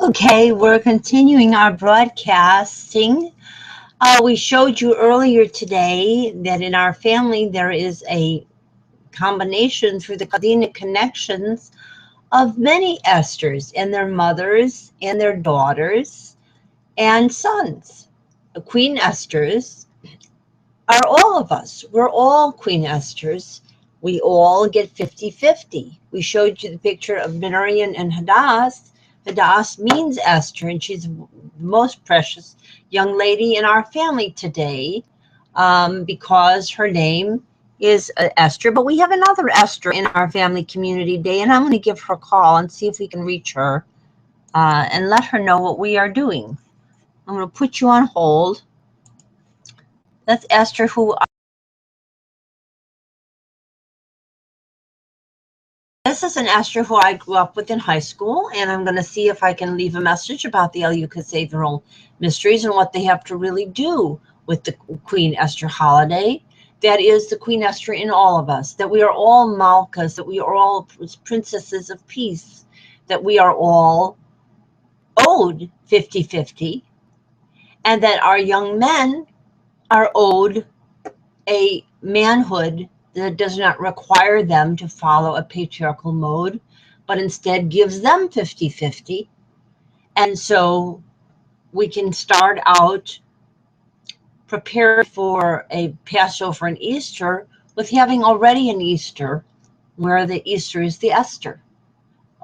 Okay, we're continuing our broadcasting. We showed you earlier today that in our family there is a combination through the Kadina connections of many Esthers and their mothers and their daughters and sons. Queen Esthers are all of us. We're all Queen Esthers. We all get 50-50. We showed you the picture of Marian and Hadass. Hadass means Esther, and she's the most precious young lady in our family today because her name is Esther. But we have another Esther in our family community today, and I'm going to give her a call and see if we can reach her and let her know what we are doing. I'm going to put you on hold. That's Esther, who... This is an Esther who I grew up with in high school, and I'm going to see if I can leave a message about the LU Cathedral Mysteries and what they have to really do with the Queen Esther holiday. That is the Queen Esther in all of us, that we are all Malkas, that we are all princesses of peace, that we are all owed 50-50, and that our young men are owed a manhood that does not require them to follow a patriarchal mode, but instead gives them 50-50. And so we can start out prepared for a Passover and Easter with having already an Easter where the Easter is the Esther.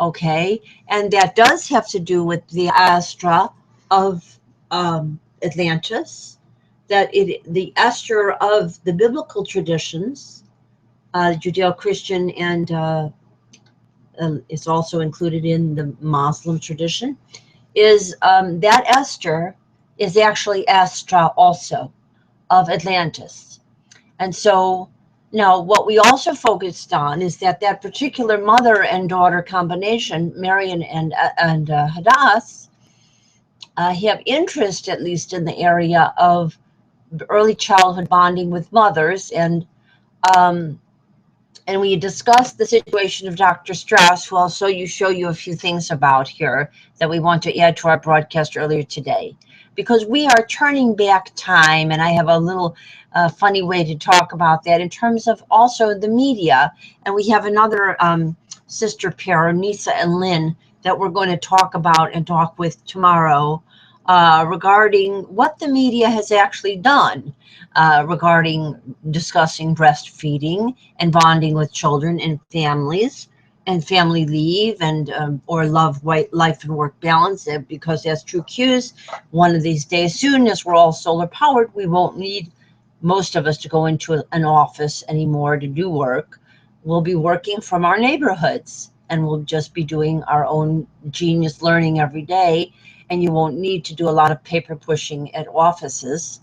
Okay, and that does have to do with the Astra of Atlantis, that the Esther of the biblical traditions, Judeo-Christian, and it's also included in the Muslim tradition, is that Esther is actually Astra also of Atlantis. And so now what we also focused on is that that particular mother and daughter combination, Marian and Hadass, have interest, at least in the area of early childhood bonding with mothers, and we discussed the situation of Dr. Strauss, who I'll show you a few things about here that we want to add to our broadcast earlier today. Because we are turning back time, and I have a little funny way to talk about that in terms of also the media. And we have another sister pair, Nisa and Lynn, that we're going to talk about and talk with tomorrow regarding what the media has actually done regarding discussing breastfeeding and bonding with children and families and family leave and or life and work balance, because as true cues, one of these days soon, as we're all solar powered, we won't need most of us to go into an office anymore to do work. We'll be working from our neighborhoods, and we'll just be doing our own genius learning every day, and you won't need to do a lot of paper pushing at offices.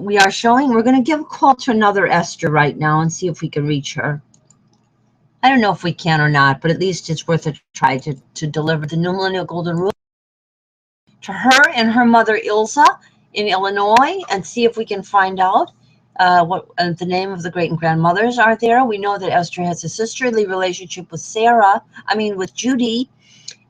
We are showing, we're going to give a call to another Esther right now and see if we can reach her. I don't know if we can or not, but at least it's worth a try to deliver the New Millennial Golden Rule to her and her mother Ilsa in Illinois, and see if we can find out what the name of the great and grandmothers are there. We know that Esther has a sisterly relationship with Judy,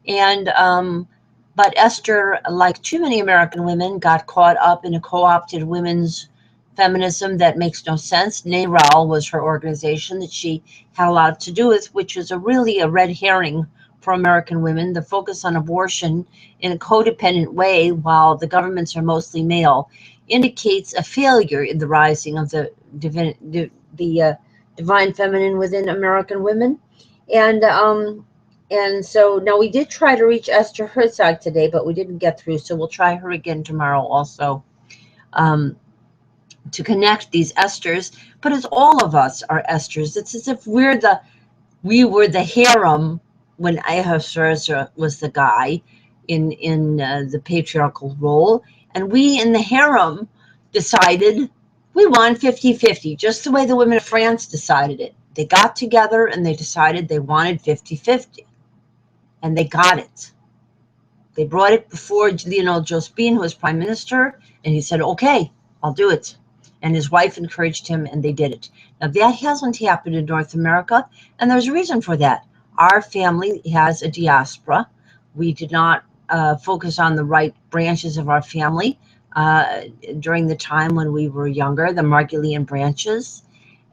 and but Esther, like too many American women, got caught up in a co-opted women's feminism that makes no sense. Reall was her organization that she had a lot to do with, which is really a red herring for American women. The focus on abortion in a codependent way, while the governments are mostly male, indicates a failure in the rising of the divine feminine within American women. And so now we did try to reach Esther Herzog today, but we didn't get through. So we'll try her again tomorrow also to connect these Esthers. But as all of us are Esthers, it's as if we were the harem when Ahasuerus was the guy in the patriarchal role. And we in the harem decided we want 50-50, just the way the women of France decided it. They got together and they decided they wanted 50-50. And they got it. They brought it before Lionel Jospin, who was prime minister, and he said, okay, I'll do it. And his wife encouraged him, and they did it. Now, that hasn't happened in North America, and there's a reason for that. Our family has a diaspora. We did not focus on the right branches of our family during the time when we were younger, the Margulian branches.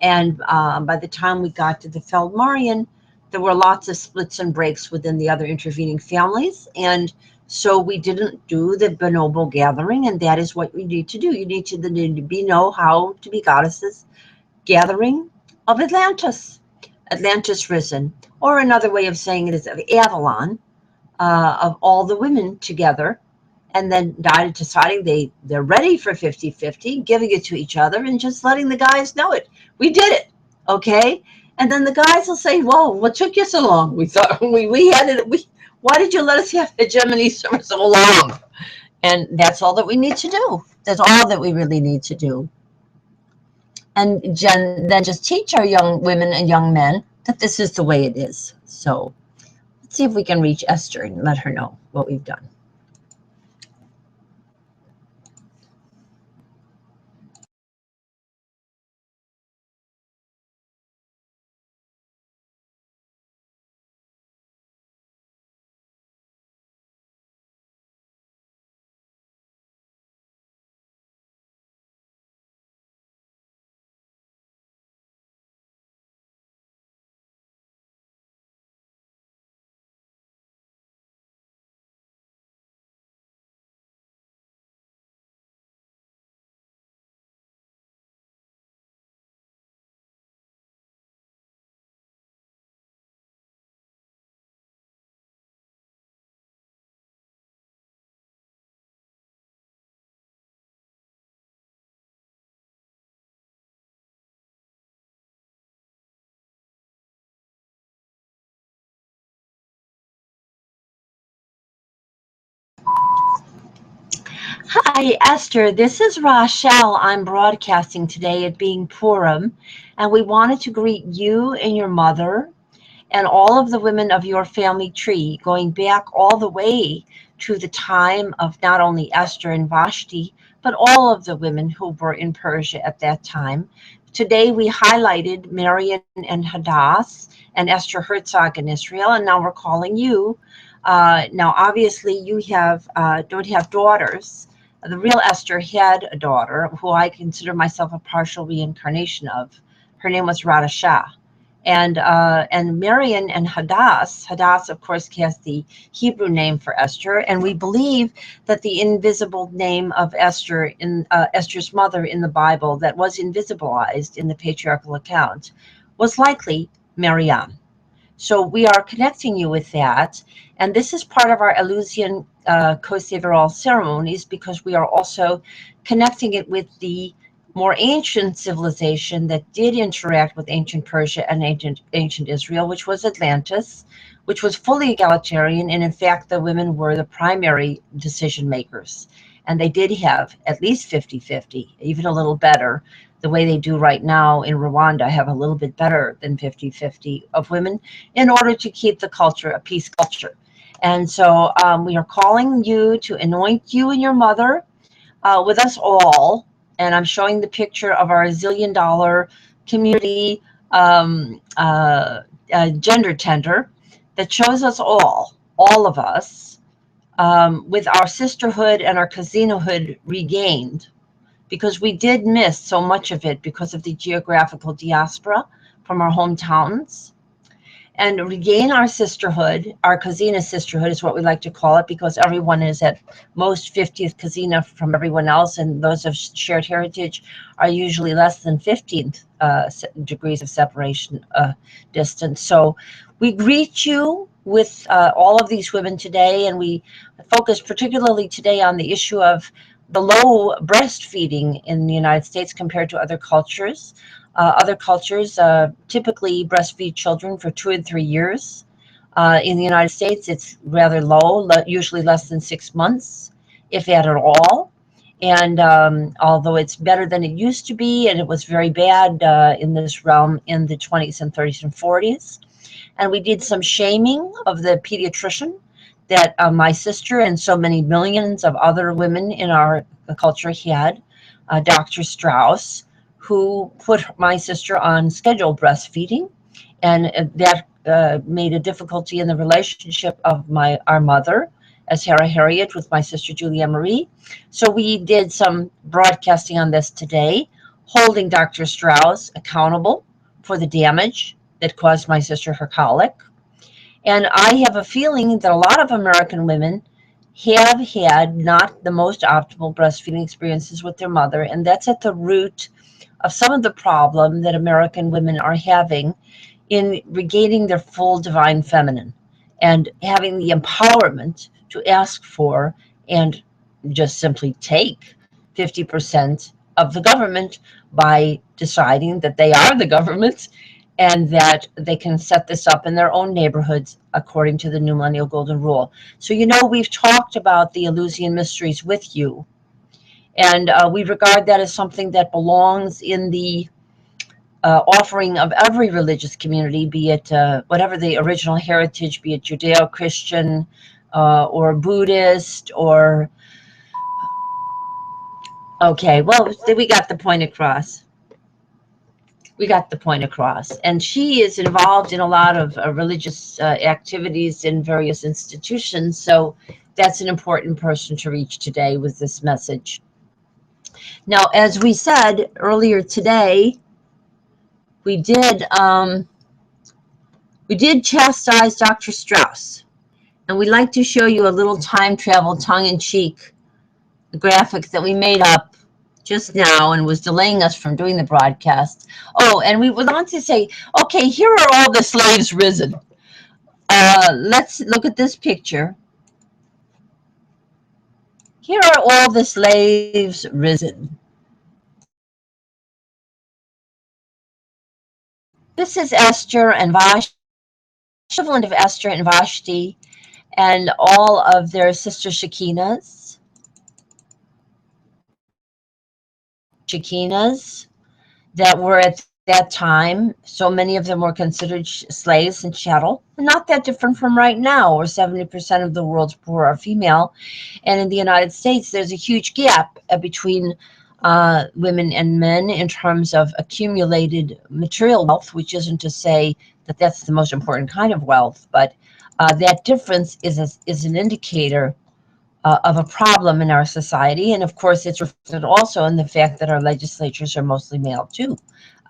And by the time we got to the Feldmarian, there were lots of splits and breaks within the other intervening families. And so we didn't do the bonobo gathering, and that is what we need to do. You need to know how to be goddesses gathering of Atlantis, Atlantis risen, or another way of saying it is of Avalon, of all the women together, and then deciding they're ready for 50-50, giving it to each other and just letting the guys know it. We did it, okay? And then the guys will say, whoa, what took you so long? We thought we had it. Why did you let us have hegemony for so long? And that's all that we need to do. That's all that we really need to do. And then just teach our young women and young men that this is the way it is. So let's see if we can reach Esther and let her know what we've done. Hi, Esther. This is Rochelle. I'm broadcasting today at being Purim, and we wanted to greet you and your mother and all of the women of your family tree, going back all the way to the time of not only Esther and Vashti, but all of the women who were in Persia at that time. Today we highlighted Marian and Hadass and Esther Herzog in Israel, and now we're calling you. Now, obviously, you don't have daughters. The real Esther had a daughter who I consider myself a partial reincarnation of. Her name was Radashah. And Marian and Hadass, of course, has the Hebrew name for Esther, and we believe that the invisible name of Esther, Esther's mother in the Bible, that was invisibilized in the patriarchal account, was likely Miriam. So we are connecting you with that, and this is part of our Eleusinian co-several ceremonies, because we are also connecting it with the more ancient civilization that did interact with ancient Persia and ancient Israel, which was Atlantis, which was fully egalitarian, and in fact the women were the primary decision makers, and they did have at least 50-50, even a little better. The way they do right now in Rwanda have a little bit better than 50-50 of women in order to keep the culture a peace culture. And so we are calling you to anoint you and your mother with us all. And I'm showing the picture of our zillion-dollar community gender tender that shows us all of us, with our sisterhood and our cousinhood regained, because we did miss so much of it because of the geographical diaspora from our hometowns. And regain our sisterhood, our Kazina sisterhood is what we like to call it, because everyone is at most 50th Kazina from everyone else, and those of shared heritage are usually less than 15th degrees of separation distance. So we greet you with all of these women today, and we focus particularly today on the issue of the low breastfeeding in the United States compared to other cultures. Other cultures typically breastfeed children for 2 and 3 years. In the United States, it's rather low, usually less than 6 months, if that at all. And although it's better than it used to be, and it was very bad in this realm in the 20s and 30s and 40s. And we did some shaming of the pediatrician that my sister and so many millions of other women in our culture had, Dr. Strauss, who put my sister on scheduled breastfeeding, and that made a difficulty in the relationship of our mother as Hera Harriet with my sister Julia Marie. So we did some broadcasting on this today, holding Dr. Strauss accountable for the damage that caused my sister her colic. And I have a feeling that a lot of American women have had not the most optimal breastfeeding experiences with their mother, and that's at the root of some of the problem that American women are having in regaining their full divine feminine and having the empowerment to ask for and just simply take 50% of the government by deciding that they are the government and that they can set this up in their own neighborhoods according to the New Millennial Golden Rule. So, you know, we've talked about the Eleusinian mysteries with you, and we regard that as something that belongs in the offering of every religious community, be it whatever the original heritage, be it Judeo-Christian or Buddhist or, okay, well, we got the point across. We got the point across. And she is involved in a lot of religious activities in various institutions. So that's an important person to reach today with this message. Now, as we said earlier today, we did chastise Dr. Strauss. And we'd like to show you a little time travel tongue-in-cheek graphic that we made up just now and was delaying us from doing the broadcast. Oh, and we would want to say, okay, here are all the slaves risen. Let's look at this picture. Here are all the slaves risen. This is Esther and Vashti, equivalent of Esther and Vashti, and all of their sister Shekinahs. That were at that time, so many of them were considered slaves and chattel. Not that different from right now, where 70% of the world's poor are female. And in the United States, there's a huge gap between women and men in terms of accumulated material wealth, which isn't to say that that's the most important kind of wealth, but that difference is an indicator of a problem in our society. And of course, it's reflected also in the fact that our legislatures are mostly male too.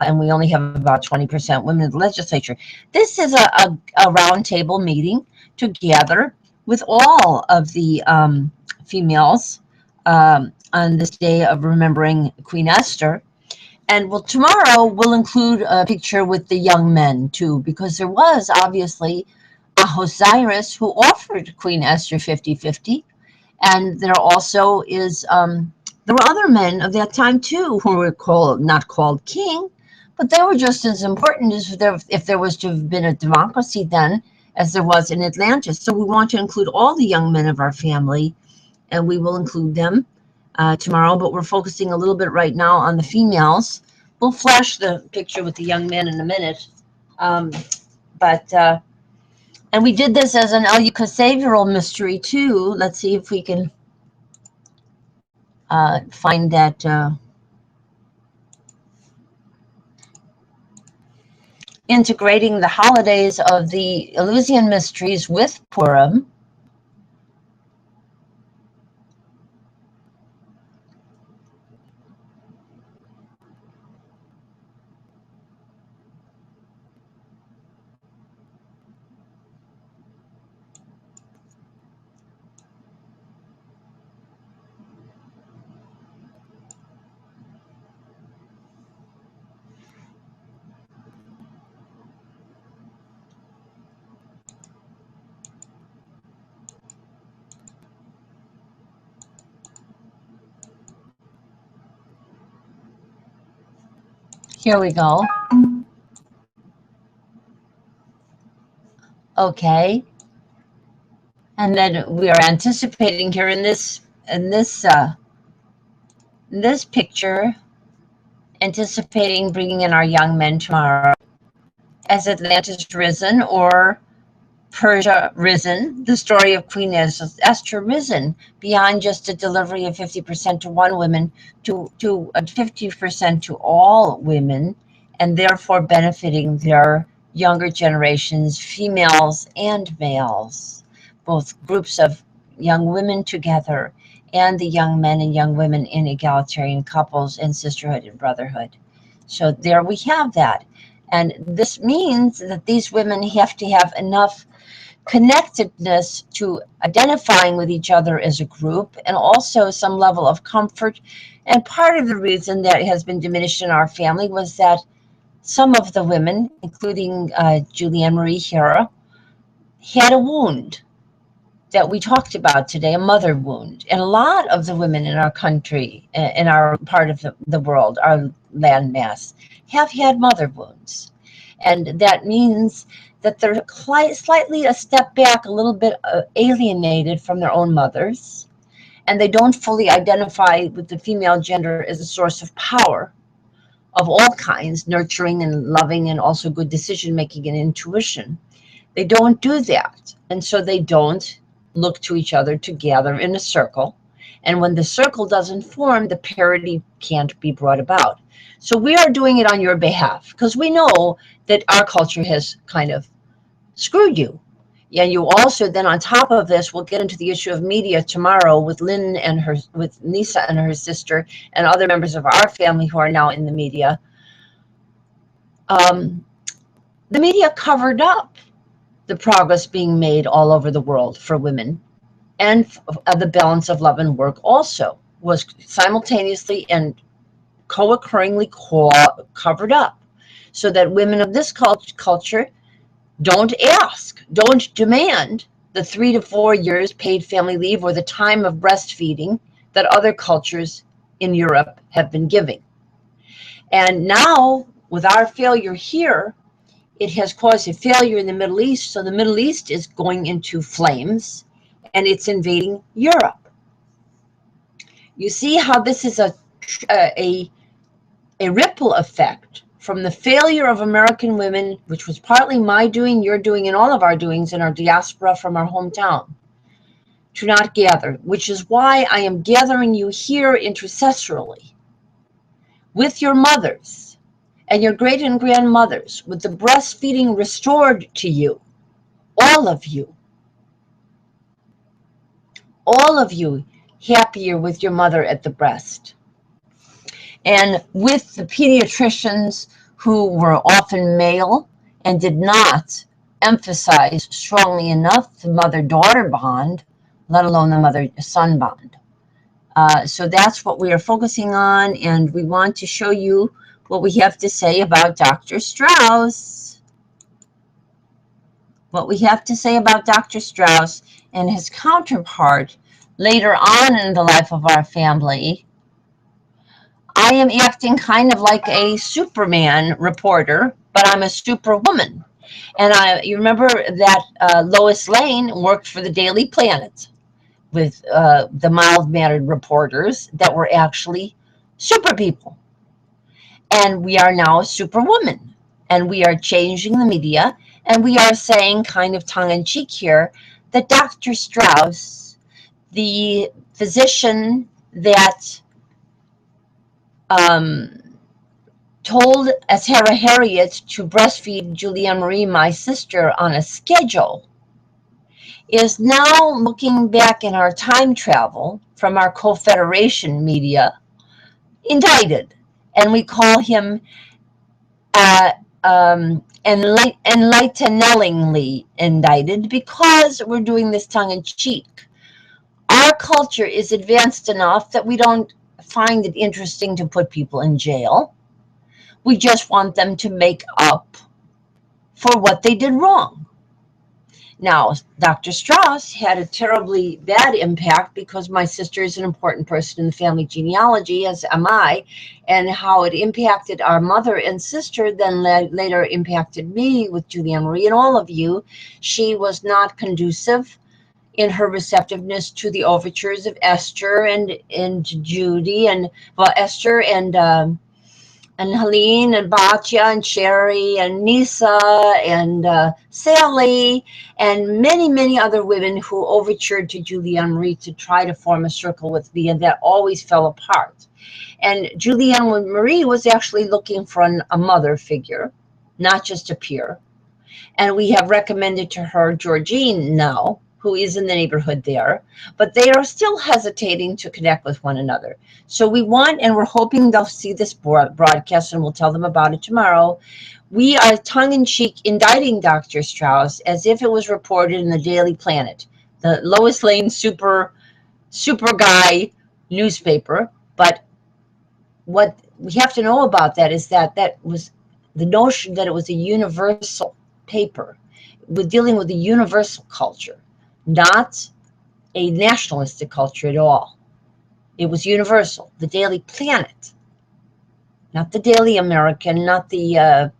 And we only have about 20% women in the legislature. This is a roundtable meeting to gather with all of the females on this day of remembering Queen Esther. And well, tomorrow we'll include a picture with the young men too, because there was obviously Ahasuerus who offered Queen Esther 50-50. And there also is, there were other men of that time too who were not called king, but they were just as important as if there was to have been a democracy then as there was in Atlantis. So we want to include all the young men of our family, and we will include them tomorrow, but we're focusing a little bit right now on the females. We'll flash the picture with the young men in a minute. And we did this as an behavioral mystery too. Let's see if we can find that. Integrating the holidays of the Eleusinian mysteries with Purim. Here we go. Okay. And then we are anticipating here in this picture, anticipating bringing in our young men tomorrow as Atlantis risen or Persia risen, the story of Queen Esther risen beyond just a delivery of 50% to one woman to 50% to all women, and therefore benefiting their younger generations, females and males, both groups of young women together, and the young men and young women in egalitarian couples and sisterhood and brotherhood. So there we have that. And this means that these women have to have enough connectedness to identifying with each other as a group, and also some level of comfort. And part of the reason that has been diminished in our family was that some of the women, including Julianne Marie here, had a wound that we talked about today, a mother wound. And a lot of the women in our country, in our part of the world, our landmass, have had mother wounds. And that means that they're slightly a step back, a little bit alienated from their own mothers. And they don't fully identify with the female gender as a source of power of all kinds, nurturing and loving, and also good decision making and intuition. They don't do that. And so they don't look to each other to gather in a circle. And when the circle doesn't form, the parity can't be brought about. So we are doing it on your behalf, because we know that our culture has kind of screwed you. And you also then, on top of this, we'll get into the issue of media tomorrow with Lynn and with Nisa and her sister and other members of our family who are now in the media. The media covered up the progress being made all over the world for women, and the balance of love and work also was simultaneously and co-occurringly covered up, so that women of this culture don't ask, don't demand the 3 to 4 years paid family leave or the time of breastfeeding that other cultures in Europe have been giving. And now, with our failure here, it has caused a failure in the Middle East. So the Middle East is going into flames, and it's invading Europe. You see how this is a ripple effect from the failure of American women, which was partly my doing, your doing, and all of our doings in our diaspora from our hometown, to not gather, which is why I am gathering you here intercessorily with your mothers and your great and grandmothers, with the breastfeeding restored to you, all of you happier with your mother at the breast. And with the pediatricians who were often male and did not emphasize strongly enough the mother-daughter bond, let alone the mother-son bond. So that's what we are focusing on, and we want to show you what we have to say about Dr. Strauss. What we have to say about Dr. Strauss and his counterpart later on in the life of our family. I am acting kind of like a Superman reporter, but I'm a superwoman. And you remember that Lois Lane worked for the Daily Planet with the mild-mannered reporters that were actually super people. And we are now a superwoman, and we are changing the media, and we are saying, kind of tongue-in-cheek here, that Dr. Strauss, the physician that told Sarah Harriet to breastfeed Julianne Marie, my sister, on a schedule, is now looking back in our time travel from our Confederation media, indicted. And we call him enlighteningly indicted, because we're doing this tongue-in-cheek. Our culture is advanced enough that we don't find it interesting to put people in jail. We just want them to make up for what they did wrong. Now, Dr. Strauss had a terribly bad impact, because my sister is an important person in the family genealogy, as am I, and how it impacted our mother and sister then later impacted me with Julianne Marie and all of you. She was not conducive in her receptiveness to the overtures of Esther and Judy, and well, Esther and Helene and Batya and Sherry and Nisa and Sally and many, many other women who overtured to Julianne Marie to try to form a circle with me, and that always fell apart. And Julianne Marie was actually looking for a mother figure, not just a peer. And we have recommended to her Georgine now, who is in the neighborhood there, but they are still hesitating to connect with one another. So we want, and we're hoping they'll see this broadcast, and we'll tell them about it tomorrow. We are tongue-in-cheek indicting Dr. Strauss as if it was reported in the Daily Planet, the Lois Lane super guy newspaper. But what we have to know about that is that was the notion that it was a universal paper with dealing with a universal culture, not a nationalistic culture at all. It was universal. The Daily Planet, not the Daily American, not the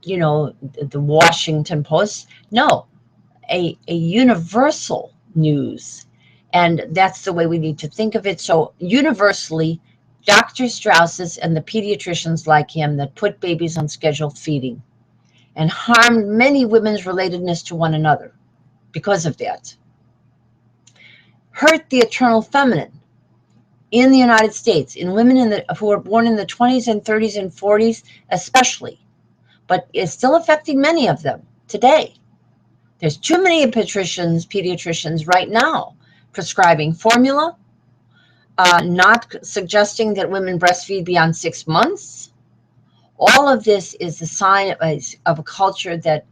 you know, the Washington Post. No, a universal news. And that's the way we need to think of it. So universally, Dr. Strauss's and the pediatricians like him that put babies on scheduled feeding and harmed many women's relatedness to one another because of that, hurt the eternal feminine in the United States, in women who were born in the 20s and 30s and 40s especially, but is still affecting many of them today. There's too many pediatricians right now prescribing formula, not suggesting that women breastfeed beyond 6 months. All of this is a sign of a culture that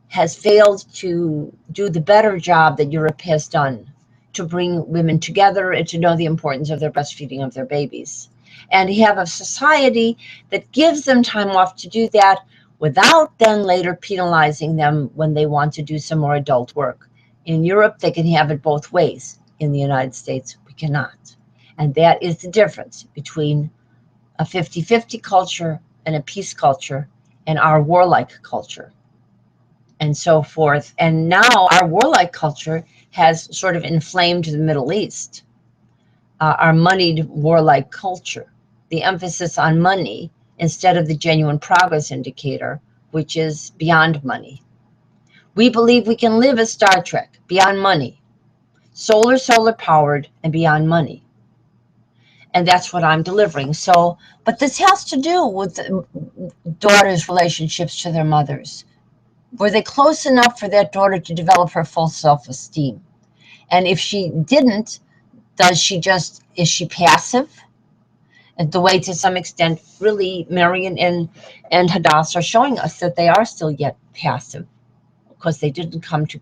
has failed to do the better job that Europe has done to bring women together and to know the importance of their breastfeeding of their babies. And have a society that gives them time off to do that without then later penalizing them when they want to do some more adult work. In Europe, they can have it both ways. In the United States, we cannot. And that is the difference between a 50-50 culture and a peace culture and our warlike culture and so forth. And now our warlike culture has sort of inflamed the Middle East, our moneyed warlike culture, the emphasis on money instead of the genuine progress indicator, which is beyond money. We believe we can live as Star Trek, beyond money, solar powered and beyond money. And that's what I'm delivering. So, but this has to do with daughters' relationships to their mothers. Were they close enough for that daughter to develop her full self-esteem? And if she didn't, is she passive? And the way, to some extent, really Marion and Hadass are showing us that they are still yet passive, because they didn't come to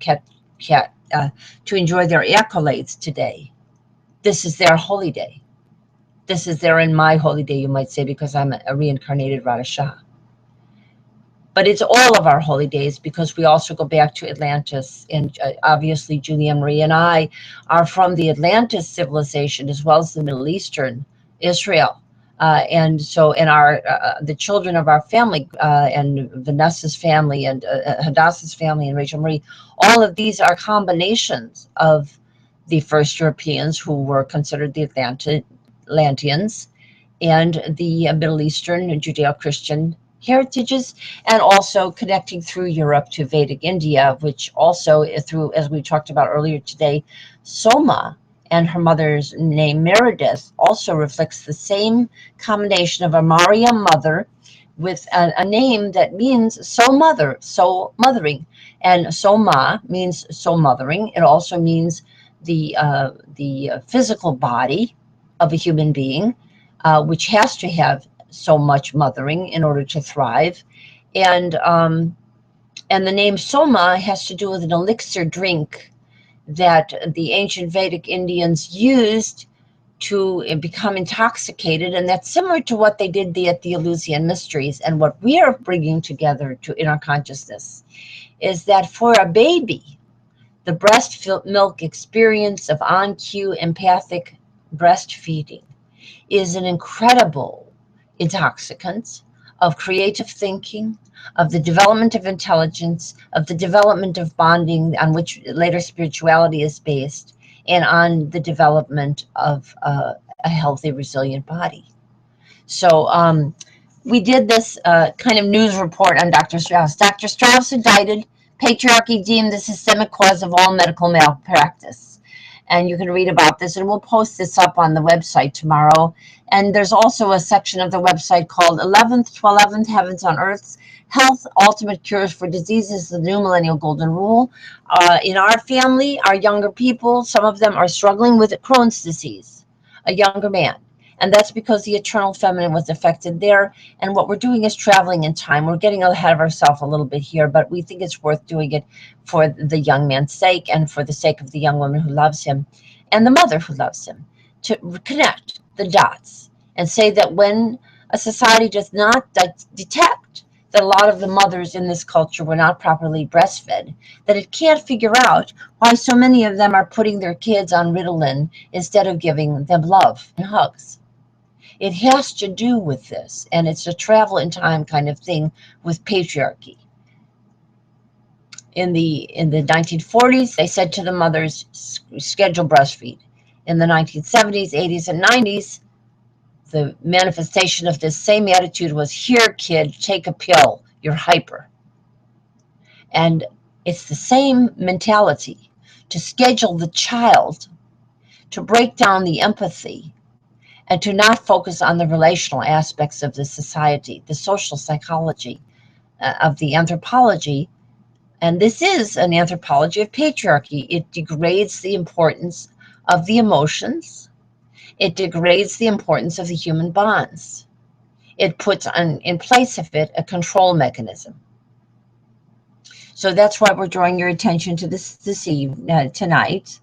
enjoy their accolades today. This is their holy day. This is their and my holy day, you might say, because I'm a reincarnated Radha. But it's all of our holy days, because we also go back to Atlantis. And obviously, Julia Marie and I are from the Atlantis civilization, as well as the Middle Eastern, Israel. And so in the children of our family, and Vanessa's family, and Hadass's family, and Rachel Marie, all of these are combinations of the first Europeans, who were considered the Atlanteans, and the Middle Eastern and Judeo-Christian heritages, and also connecting through Europe to Vedic India, which also through, as we talked about earlier today, Soma and her mother's name Meredith also reflects the same combination of a Maria mother with a name that means soul mother, soul mothering. And Soma means soul mothering. It also means the physical body of a human being, which has to have so much mothering in order to thrive. And the name Soma has to do with an elixir drink that the ancient Vedic Indians used to become intoxicated, and that's similar to what they did at the Eleusinian Mysteries. And what we are bringing together in our consciousness is that for a baby, the breast milk experience of on-cue empathic breastfeeding is an incredible intoxicant of creative thinking, of the development of intelligence, of the development of bonding, on which later spirituality is based, and on the development of a healthy, resilient body. So we did this kind of news report on Dr. Strauss. Dr. Strauss indicted, patriarchy deemed the systemic cause of all medical malpractice. And you can read about this, and we'll post this up on the website tomorrow. And there's also a section of the website called 11th to 11th Heavens on Earth's Health, Ultimate Cures for Diseases, the New Millennial Golden Rule. In our family, our younger people, some of them are struggling with Crohn's disease, a younger man. And that's because the eternal feminine was affected there. And what we're doing is traveling in time. We're getting ahead of ourselves a little bit here, but we think it's worth doing it for the young man's sake and for the sake of the young woman who loves him and the mother who loves him, to connect the dots and say that when a society does not detect that a lot of the mothers in this culture were not properly breastfed, that it can't figure out why so many of them are putting their kids on Ritalin instead of giving them love and hugs. It has to do with this, and it's a travel in time kind of thing with patriarchy. In the 1940s, they said to the mothers, schedule breastfeed. In the 1970s, 80s, and 90s, the manifestation of this same attitude was, here, kid, take a pill, you're hyper. And it's the same mentality, to schedule the child, to break down the empathy, and to not focus on the relational aspects of the society, the social psychology of the anthropology. And this is an anthropology of patriarchy. It degrades the importance of the emotions. It degrades the importance of the human bonds. It puts in place of it a control mechanism. So that's why we're drawing your attention to this tonight.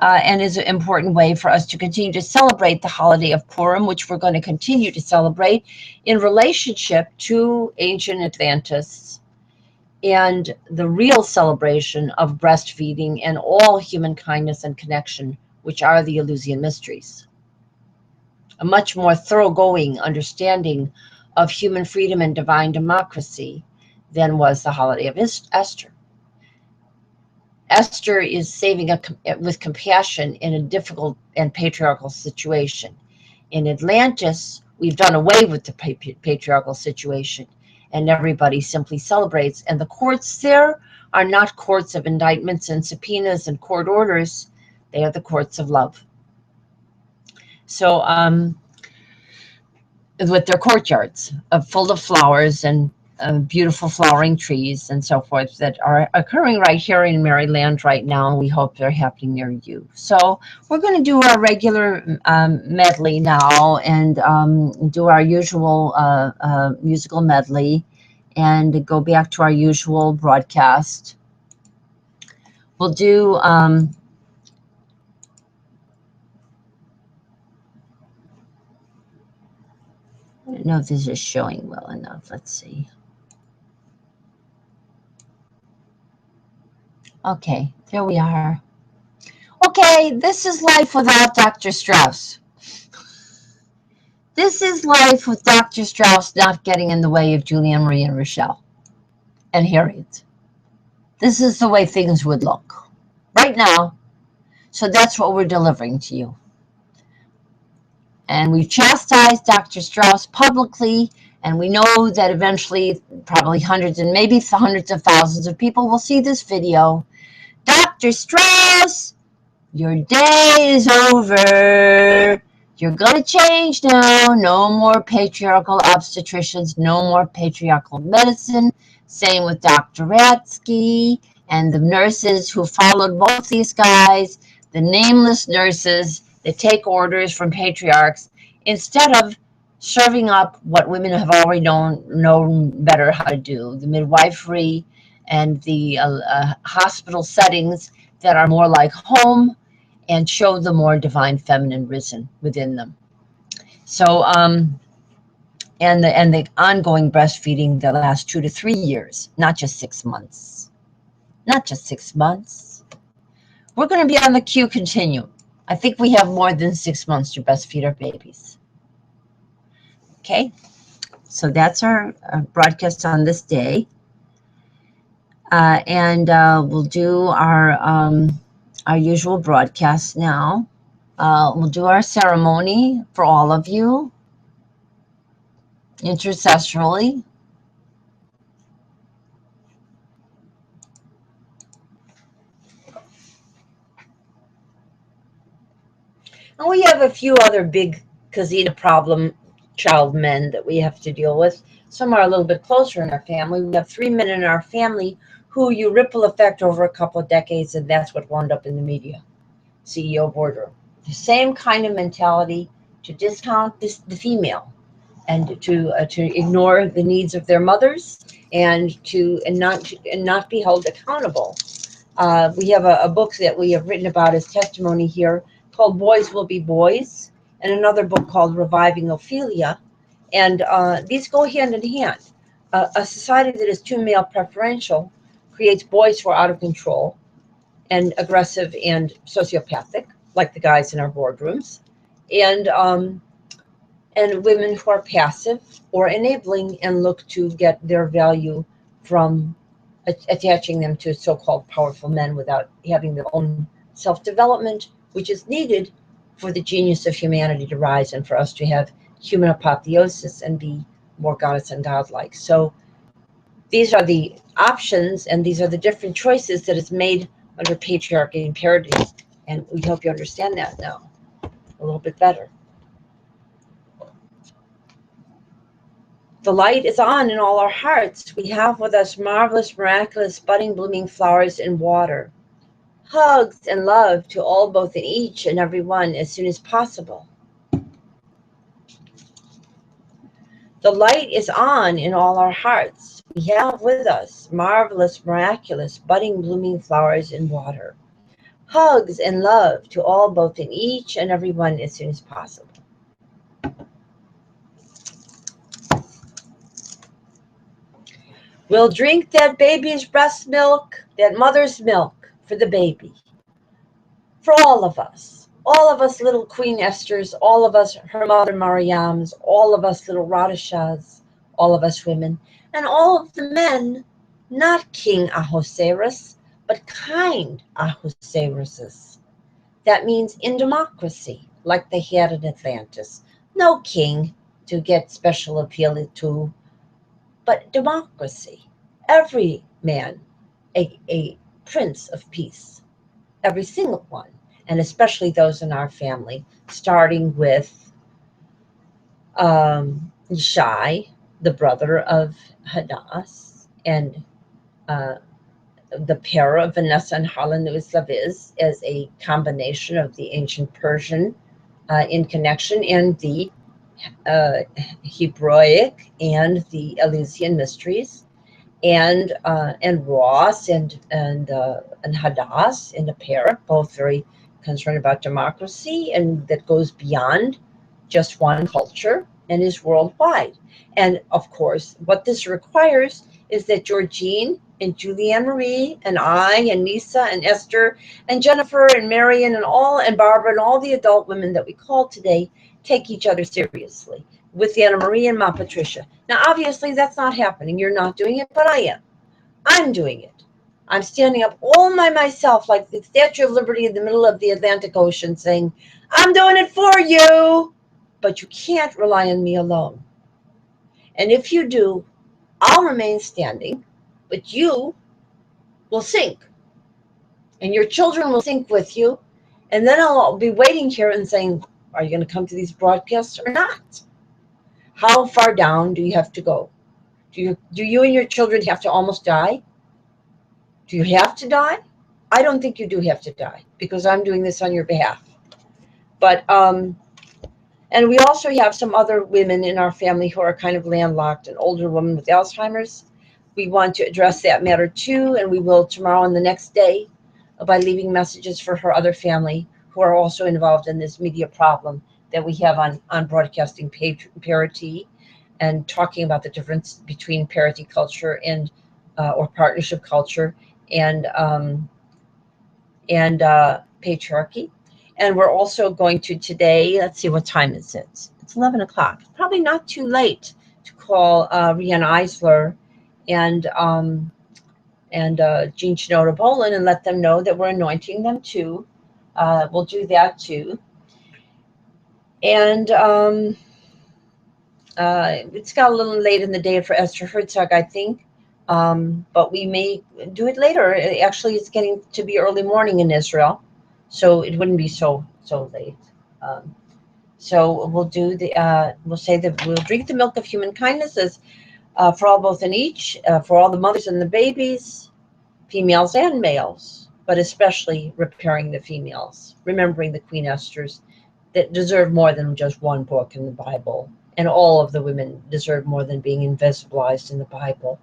And is an important way for us to continue to celebrate the holiday of Purim, which we're going to continue to celebrate in relationship to ancient Atlantis and the real celebration of breastfeeding and all human kindness and connection, which are the Eleusinian mysteries. A much more thoroughgoing understanding of human freedom and divine democracy than was the holiday of Esther. Esther is saving with compassion in a difficult and patriarchal situation. In Atlantis, we've done away with the patriarchal situation, and everybody simply celebrates. And the courts there are not courts of indictments and subpoenas and court orders. They are the courts of love. So with their courtyards full of flowers and beautiful flowering trees and so forth that are occurring right here in Maryland right now. We hope they're happening near you. So we're going to do our regular medley now and do our usual musical medley and go back to our usual broadcast. We'll do I don't know if this is showing well enough. Let's see. Okay, there we are. Okay, this is life without Dr. Strauss. This is life with Dr. Strauss not getting in the way of Julianne Marie and Rochelle and Hearingsz. This is the way things would look right now. So that's what we're delivering to you. And we've chastised Dr. Strauss publicly, and we know that eventually probably hundreds and maybe hundreds of thousands of people will see this video. Dr. Strauss, your day is over. You're going to change now. No more patriarchal obstetricians, no more patriarchal medicine. Same with Dr. Ratsky and the nurses who followed both these guys, the nameless nurses that take orders from patriarchs instead of serving up what women have already known better how to do, the midwifery and the hospital settings that are more like home and show the more divine feminine risen within them. So, and the ongoing breastfeeding the last 2 to 3 years, not just 6 months. Not just 6 months. We're going to be on the Q continuum. I think we have more than 6 months to breastfeed our babies. Okay, so that's our broadcast on this day. And we'll do our usual broadcast now. We'll do our ceremony for all of you, intercessorily. And we have a few other big Kazina problem child men that we have to deal with. Some are a little bit closer in our family. We have 3 men in our family who you ripple effect over a couple of decades, and that's what wound up in the media. CEO boardroom. The same kind of mentality to discount the female and to ignore the needs of their mothers and not be held accountable. We have a book that we have written about as testimony here called Boys Will Be Boys, and another book called Reviving Ophelia. And these go hand in hand. A society that is too male preferential creates boys who are out of control and aggressive and sociopathic, like the guys in our boardrooms, and women who are passive or enabling and look to get their value from attaching them to so-called powerful men without having their own self-development, which is needed for the genius of humanity to rise and for us to have human apotheosis and be more goddess and godlike. So these are the options, and these are the different choices that is made under patriarchy and parity. And we hope you understand that now a little bit better. The light is on in all our hearts. We have with us marvelous, miraculous, budding, blooming flowers in water. Hugs and love to all, both in each and every one, as soon as possible. The light is on in all our hearts. We have with us marvelous, miraculous, budding, blooming flowers in water. Hugs and love to all, both in each and every one, as soon as possible. We'll drink that baby's breast milk, that mother's milk for the baby. For all of us little Queen Esthers, all of us her mother Mariams, all of us little Radishahs, all of us women, and all of the men, not King Ahasuerus, but kind Ahasueruses. That means in democracy, like they had in Atlantis. No king to get special appeal to, but democracy. Every man, a prince of peace. Every single one, and especially those in our family, starting with Shai, the brother of Hadass, and the pair of Vanessa and Harlan-Laviz as a combination of the ancient Persian in connection and the Hebraic and the Elysian mysteries, and Ross and Hadass in a pair, both very concerned about democracy, and that goes beyond just one culture and is worldwide. And of course, what this requires is that Georgine and Julianne Marie and I and Nisa and Esther and Jennifer and Marion and Barbara and all the adult women that we call today take each other seriously, with Anna Marie and Ma Patricia. Now, obviously, that's not happening. You're not doing it, but I am. I'm doing it. I'm standing up all by myself like the Statue of Liberty in the middle of the Atlantic Ocean saying, I'm doing it for you. But you can't rely on me alone. And if you do, I'll remain standing, but you will sink. And your children will sink with you. And then I'll be waiting here and saying, are you going to come to these broadcasts or not? How far down do you have to go? Do you and your children have to almost die? Do you have to die? I don't think you do have to die, because I'm doing this on your behalf. But and we also have some other women in our family who are kind of landlocked, an older woman with Alzheimer's. We want to address that matter too, and we will tomorrow and the next day by leaving messages for her other family who are also involved in this media problem that we have on broadcasting parity, and talking about the difference between parity culture and or partnership culture and patriarchy. And we're also going to today, let's see, what time is it? It's 11 o'clock. It's probably not too late to call Rihanna Eisler and Jean Shinoda Bolin and let them know that we're anointing them too. We'll do that too. And it's got a little late in the day for Esther Herzog, I think. But we may do it later. Actually, it's getting to be early morning in Israel, so it wouldn't be so late. So we'll do the, we'll say that we'll drink the milk of human kindness as for all, both and each, for all the mothers and the babies, females and males, but especially repairing the females, remembering the Queen Esthers that deserve more than just one book in the Bible. And all of the women deserve more than being invisibilized in the Bible.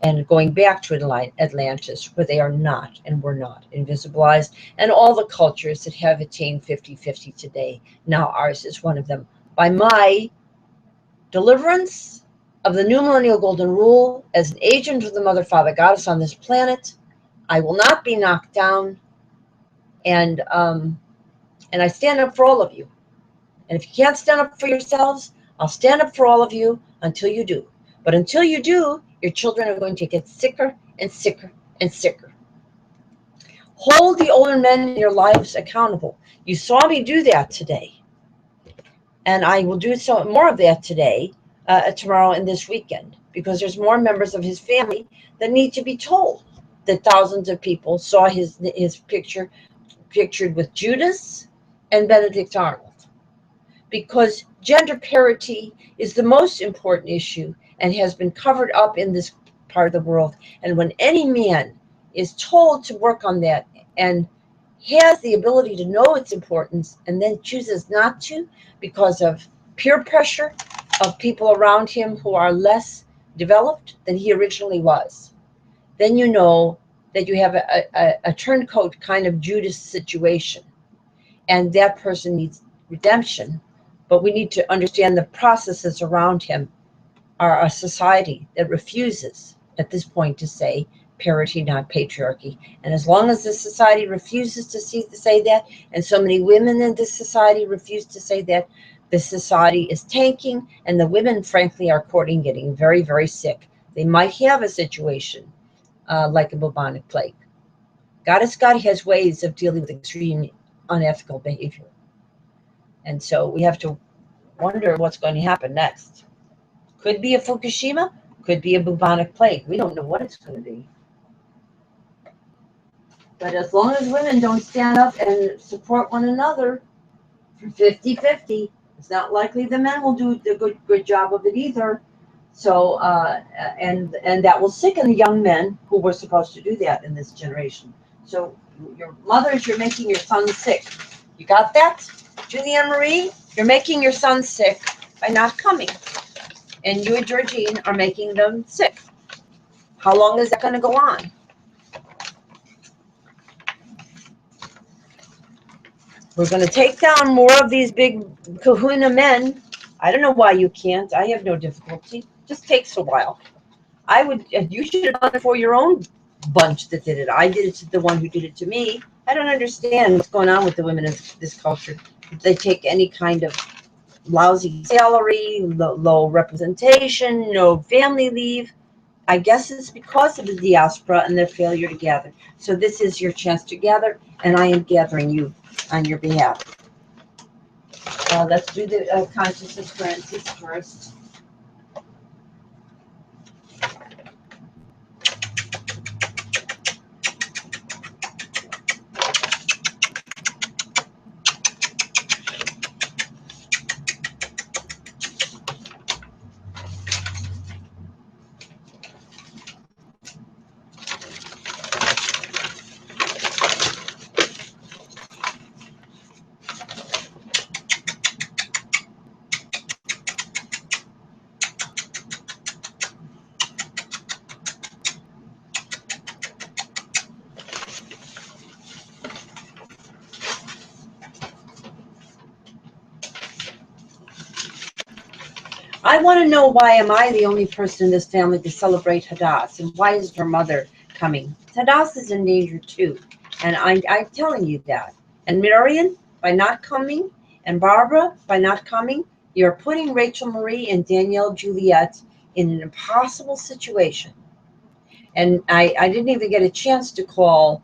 And going back to Atlantis, where they are not and were not invisibilized, and all the cultures that have attained 50-50 today. Now ours is one of them. By my deliverance of the new millennial golden rule as an agent of the Mother, Father, Goddess on this planet, I will not be knocked down. And I stand up for all of you. And if you can't stand up for yourselves, I'll stand up for all of you until you do. But until you do, your children are going to get sicker and sicker and sicker. Hold the older men in your lives accountable. You saw me do that today. And I will do so more of that today, tomorrow and this weekend, because there's more members of his family that need to be told that thousands of people saw his picture pictured with Judas and Benedict Arnold. Because gender parity is the most important issue and has been covered up in this part of the world. And when any man is told to work on that and has the ability to know its importance and then chooses not to because of peer pressure of people around him who are less developed than he originally was, then you know that you have a turncoat kind of Judas situation. And that person needs redemption. But we need to understand the processes around him are a society that refuses at this point to say parity, not patriarchy. And as long as this society refuses to say that, and so many women in this society refuse to say that, the society is tanking, and the women, frankly, are courting getting very, very sick. They might have a situation like a bubonic plague. Goddess God has ways of dealing with extreme unethical behavior. And so we have to wonder what's going to happen next. Could be a Fukushima, could be a bubonic plague. We don't know what it's going to be. But as long as women don't stand up and support one another for 50-50, it's not likely the men will do the good job of it either. So, and that will sicken the young men who were supposed to do that in this generation. So your mothers, you're making your sons sick. You got that? Julianne Marie, you're making your sons sick by not coming. And you and Georgine are making them sick. How long is that going to go on? We're going to take down more of these big kahuna men. I don't know why you can't. I have no difficulty. It just takes a while. You should have done it for your own bunch that did it. I did it to the one who did it to me. I don't understand what's going on with the women of this culture. They take any kind of lousy salary, low representation, no family leave. I guess it's because of the diaspora and their failure to gather. So this is your chance to gather, and I am gathering you on your behalf. Let's do the consciousness currencies first. I want to know, why am I the only person in this family to celebrate Hadass? And why is her mother coming? Hadass is in danger too. And I'm telling you that. And Marion, by not coming, and Barbara, by not coming, you're putting Rachel Marie and Danielle Juliet in an impossible situation. And I didn't even get a chance to call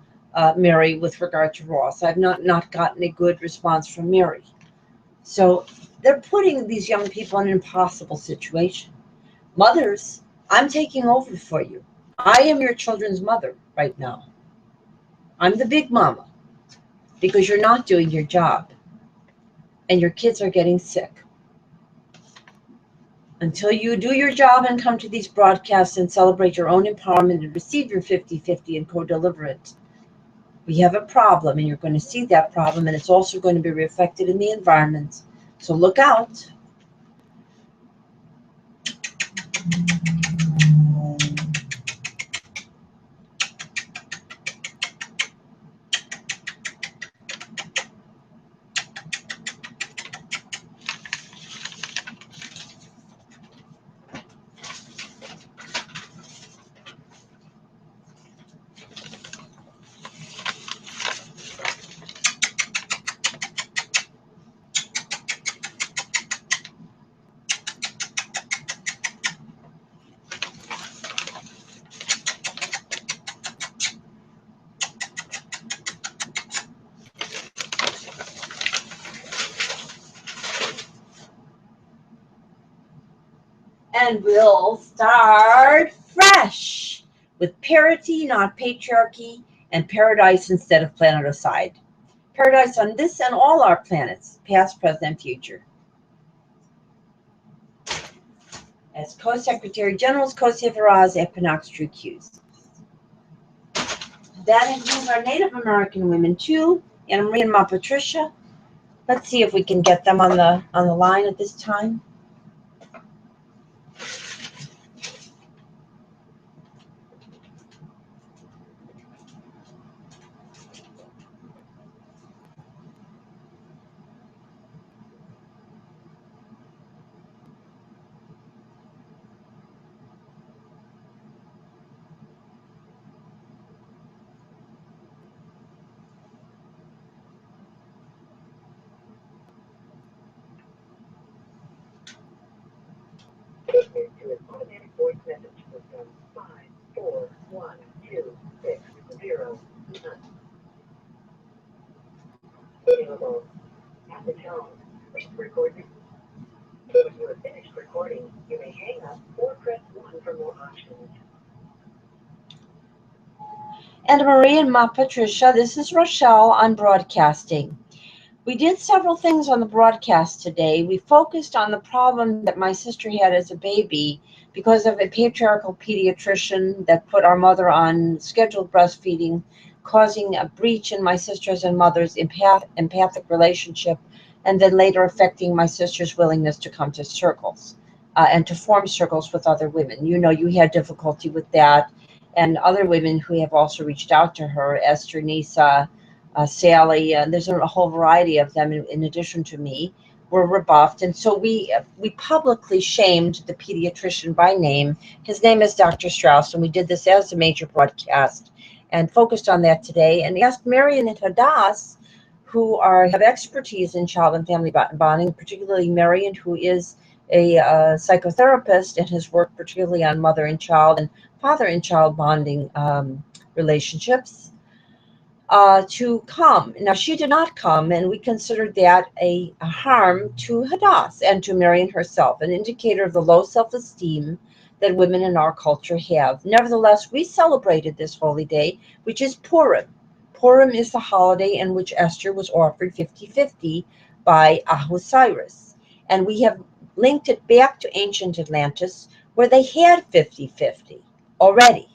Mary with regard to Ross. I've not gotten a good response from Mary. So they're putting these young people in an impossible situation. Mothers, I'm taking over for you. I am your children's mother right now. I'm the big mama because you're not doing your job. and your kids are getting sick. Until you do your job and come to these broadcasts and celebrate your own empowerment and receive your 50-50 and co-deliver it, we have a problem, and you're going to see that problem, and it's also going to be reflected in the environment. So look out. And we'll start fresh with parity, not patriarchy, and paradise instead of planeticide. Paradise on this and all our planets, past, present, and future. As Co-Secretary General's Co-Severaz Equinox True Qs. That includes our Native American women too, Anna Marie and Ma Patricia. Let's see if we can get them on the line at this time. To an automatic voice message system 5412609. Available at the tone. Please record it. When you have finished recording, you may hang up or press 1 for more options. Anna Marie and Ma Patricia, this is Rochelle on Broadcasting. We did several things on the broadcast today. We focused on the problem that my sister had as a baby because of a patriarchal pediatrician that put our mother on scheduled breastfeeding, causing a breach in my sister's and mother's empathic relationship, and then later affecting my sister's willingness to come to circles and to form circles with other women. You know, you had difficulty with that, and other women who have also reached out to her, Esther, Nisa, Sally, there's a whole variety of them in addition to me, were rebuffed. And so we publicly shamed the pediatrician by name. His name is Dr. Strauss, and we did this as a major broadcast and focused on that today, and asked Marion and Hadass, who have expertise in child and family bonding, particularly Marion, who is a psychotherapist and has worked particularly on mother and child and father and child bonding relationships, to come. Now, she did not come, and we considered that a harm to Hadass and to Marion herself, an indicator of the low self-esteem that women in our culture have. Nevertheless, we celebrated this holy day, which is Purim. Purim is the holiday in which Esther was offered 50-50 by Ahasuerus. And we have linked it back to ancient Atlantis, where they had 50-50 already.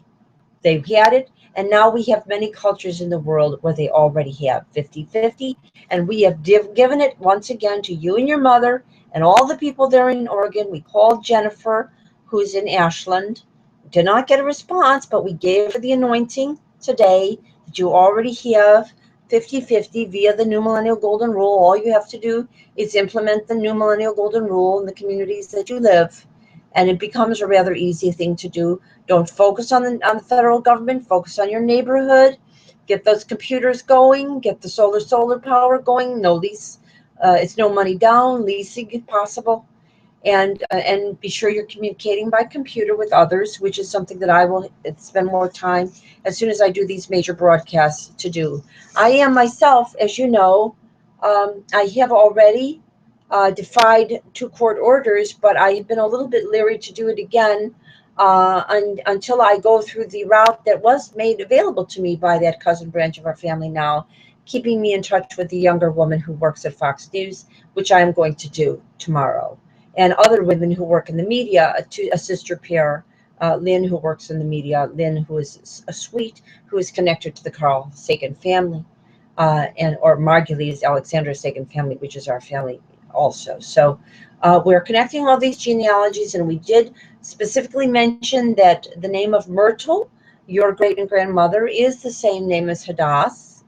They had it, and now we have many cultures in the world where they already have 50-50, and we have given it once again to you and your mother and all the people there in Oregon. We called Jennifer, who's in Ashland. Did not get a response, but we gave her the anointing today that you already have 50-50 via the New Millennial Golden Rule. All you have to do is implement the New Millennial Golden Rule in the communities that you live, and it becomes a rather easy thing to do. Don't focus on the federal government. Focus on your neighborhood. Get those computers going. Get the solar power going. No lease. It's no money down. Leasing if possible. And be sure you're communicating by computer with others, which is something that I will spend more time as soon as I do these major broadcasts to do. I am myself, as you know, I have already defied 2 court orders, but I have been a little bit leery to do it again until I go through the route that was made available to me by that cousin branch of our family now, keeping me in touch with the younger woman who works at Fox News. which I'm going to do tomorrow. And other women who work in the media, a sister pair, Lynn, who works in the media, Lynn, who is a sweet, who is connected to the Carl Sagan family, or Margulies Alexander Sagan family, which is our family also. So we're connecting all these genealogies, and we did specifically mention that the name of Myrtle, your great-grandmother, is the same name as Hadass.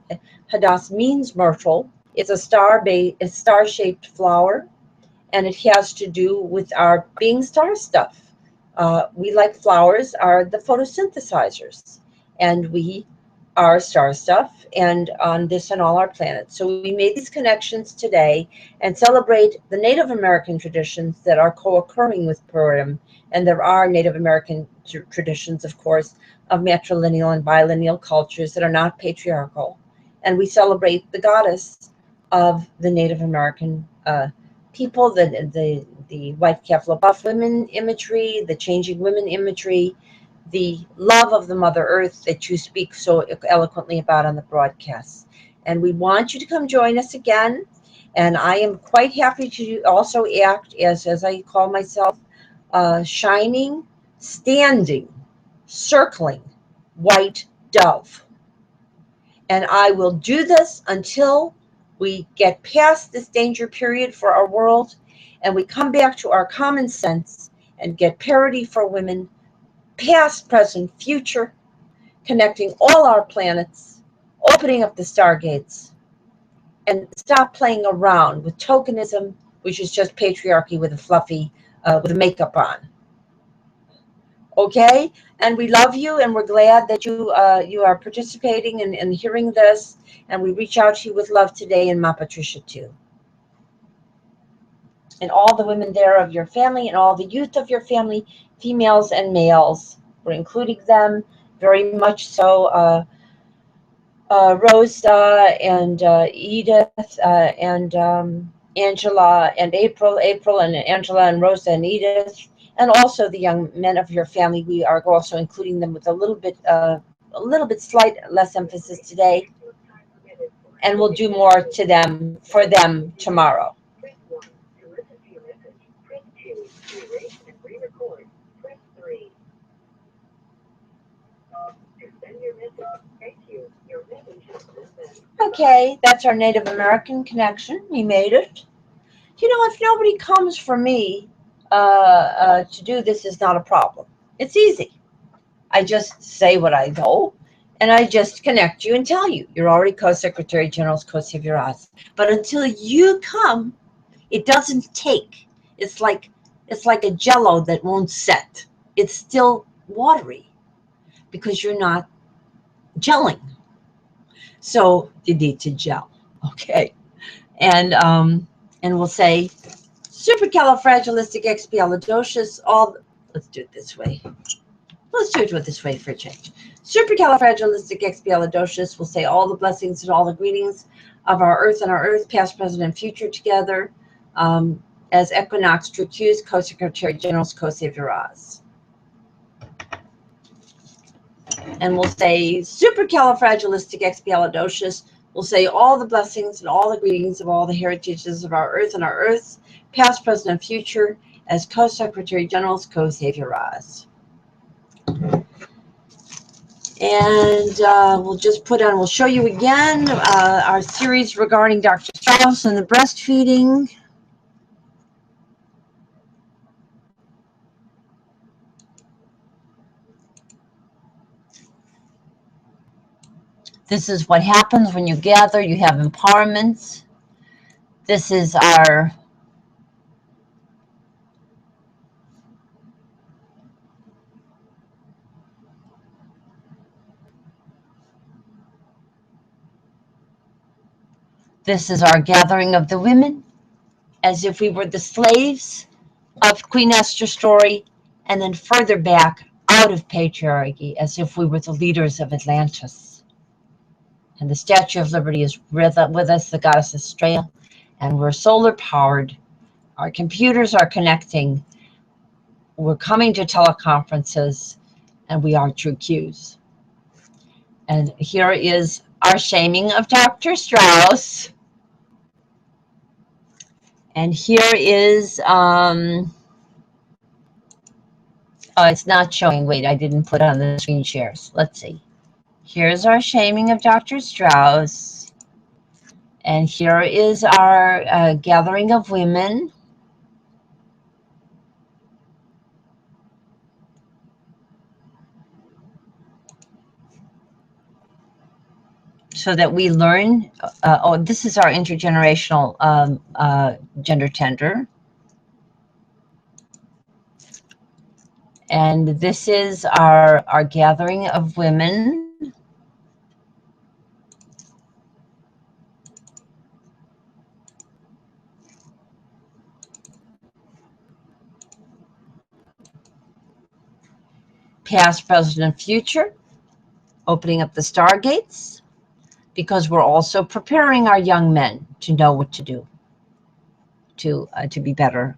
Hadass means myrtle. It's a star-shaped flower, and it has to do with our being star stuff. We, like flowers, are the photosynthesizers, and we are star stuff, and on this and all our planets. So we made these connections today and celebrate the Native American traditions that are co-occurring with Purim. And there are Native American traditions, of course, of matrilineal and bilineal cultures that are not patriarchal. And we celebrate the goddess of the Native American people, the white Kefla buff women imagery, the changing women imagery, the love of the Mother Earth that you speak so eloquently about on the broadcast. And we want you to come join us again. And I am quite happy to also act as I call myself, shining, standing, circling white dove. And I will do this until we get past this danger period for our world and we come back to our common sense and get parity for women, past, present, future, connecting all our planets, opening up the stargates, and stop playing around with tokenism, which is just patriarchy with a fluffy, with a makeup on. Okay, and we love you, and we're glad that you are participating and hearing this, and we reach out to you with love today, and Ma Patricia too. And all the women there of your family and all the youth of your family, females and males, we're including them very much so. Rosa and Edith and Angela and April and Angela and Rosa and Edith, and also the young men of your family. We are also including them with a little bit slight less emphasis today, and we'll do more to them for them tomorrow. Press 1 to listen to your message. Press 2 to erase and re-record. Press 3 to send your message. Thank you. Your message has been sent. Okay, that's our Native American connection. We made it. You know, if nobody comes for me to do this, is not a problem. It's easy. I just say what I know, and I just connect you and tell you. You're already Co-Secretary General's Co-SZT. But until you come, it doesn't take. It's like a jello that won't set. It's still watery because you're not gelling. So you need to gel, okay? And we'll say supercalifragilisticexpialidocious. Let's do it this way. Let's do it this way for a change. Supercalifragilisticexpialidocious. We'll say all the blessings and all the greetings of our Earth and our Earth, past, present, and future together. As Equinox Trucuse, Co-Secretary General's Co-SZT. And we'll say supercalifragilisticexpialidocious. We'll say all the blessings and all the greetings of all the heritages of our Earth and our Earth's past, present, and future as Co-Secretary General's Co-SZT. And we'll just we'll show you again our series regarding Dr. Strauss and the breastfeeding. This is what happens when you gather. You have empowerment. This is our gathering of the women, as if we were the slaves of Queen Esther's story, and then further back out of patriarchy, as if we were the leaders of Atlantis. And the Statue of Liberty is with us, the goddess Estrella, and we're solar powered. Our computers are connecting. We're coming to teleconferences, and we are true Qs. And here is our shaming of Dr. Strauss. And here is, oh, it's not showing. Wait, I didn't put it on the screen shares. Let's see. Here's our shaming of Dr. Strauss. And here is our gathering of women. So that we learn, oh, this is our intergenerational gender tender. And this is our gathering of women. Past, present, and future. Opening up the stargates, because we're also preparing our young men to know what to do, to be better,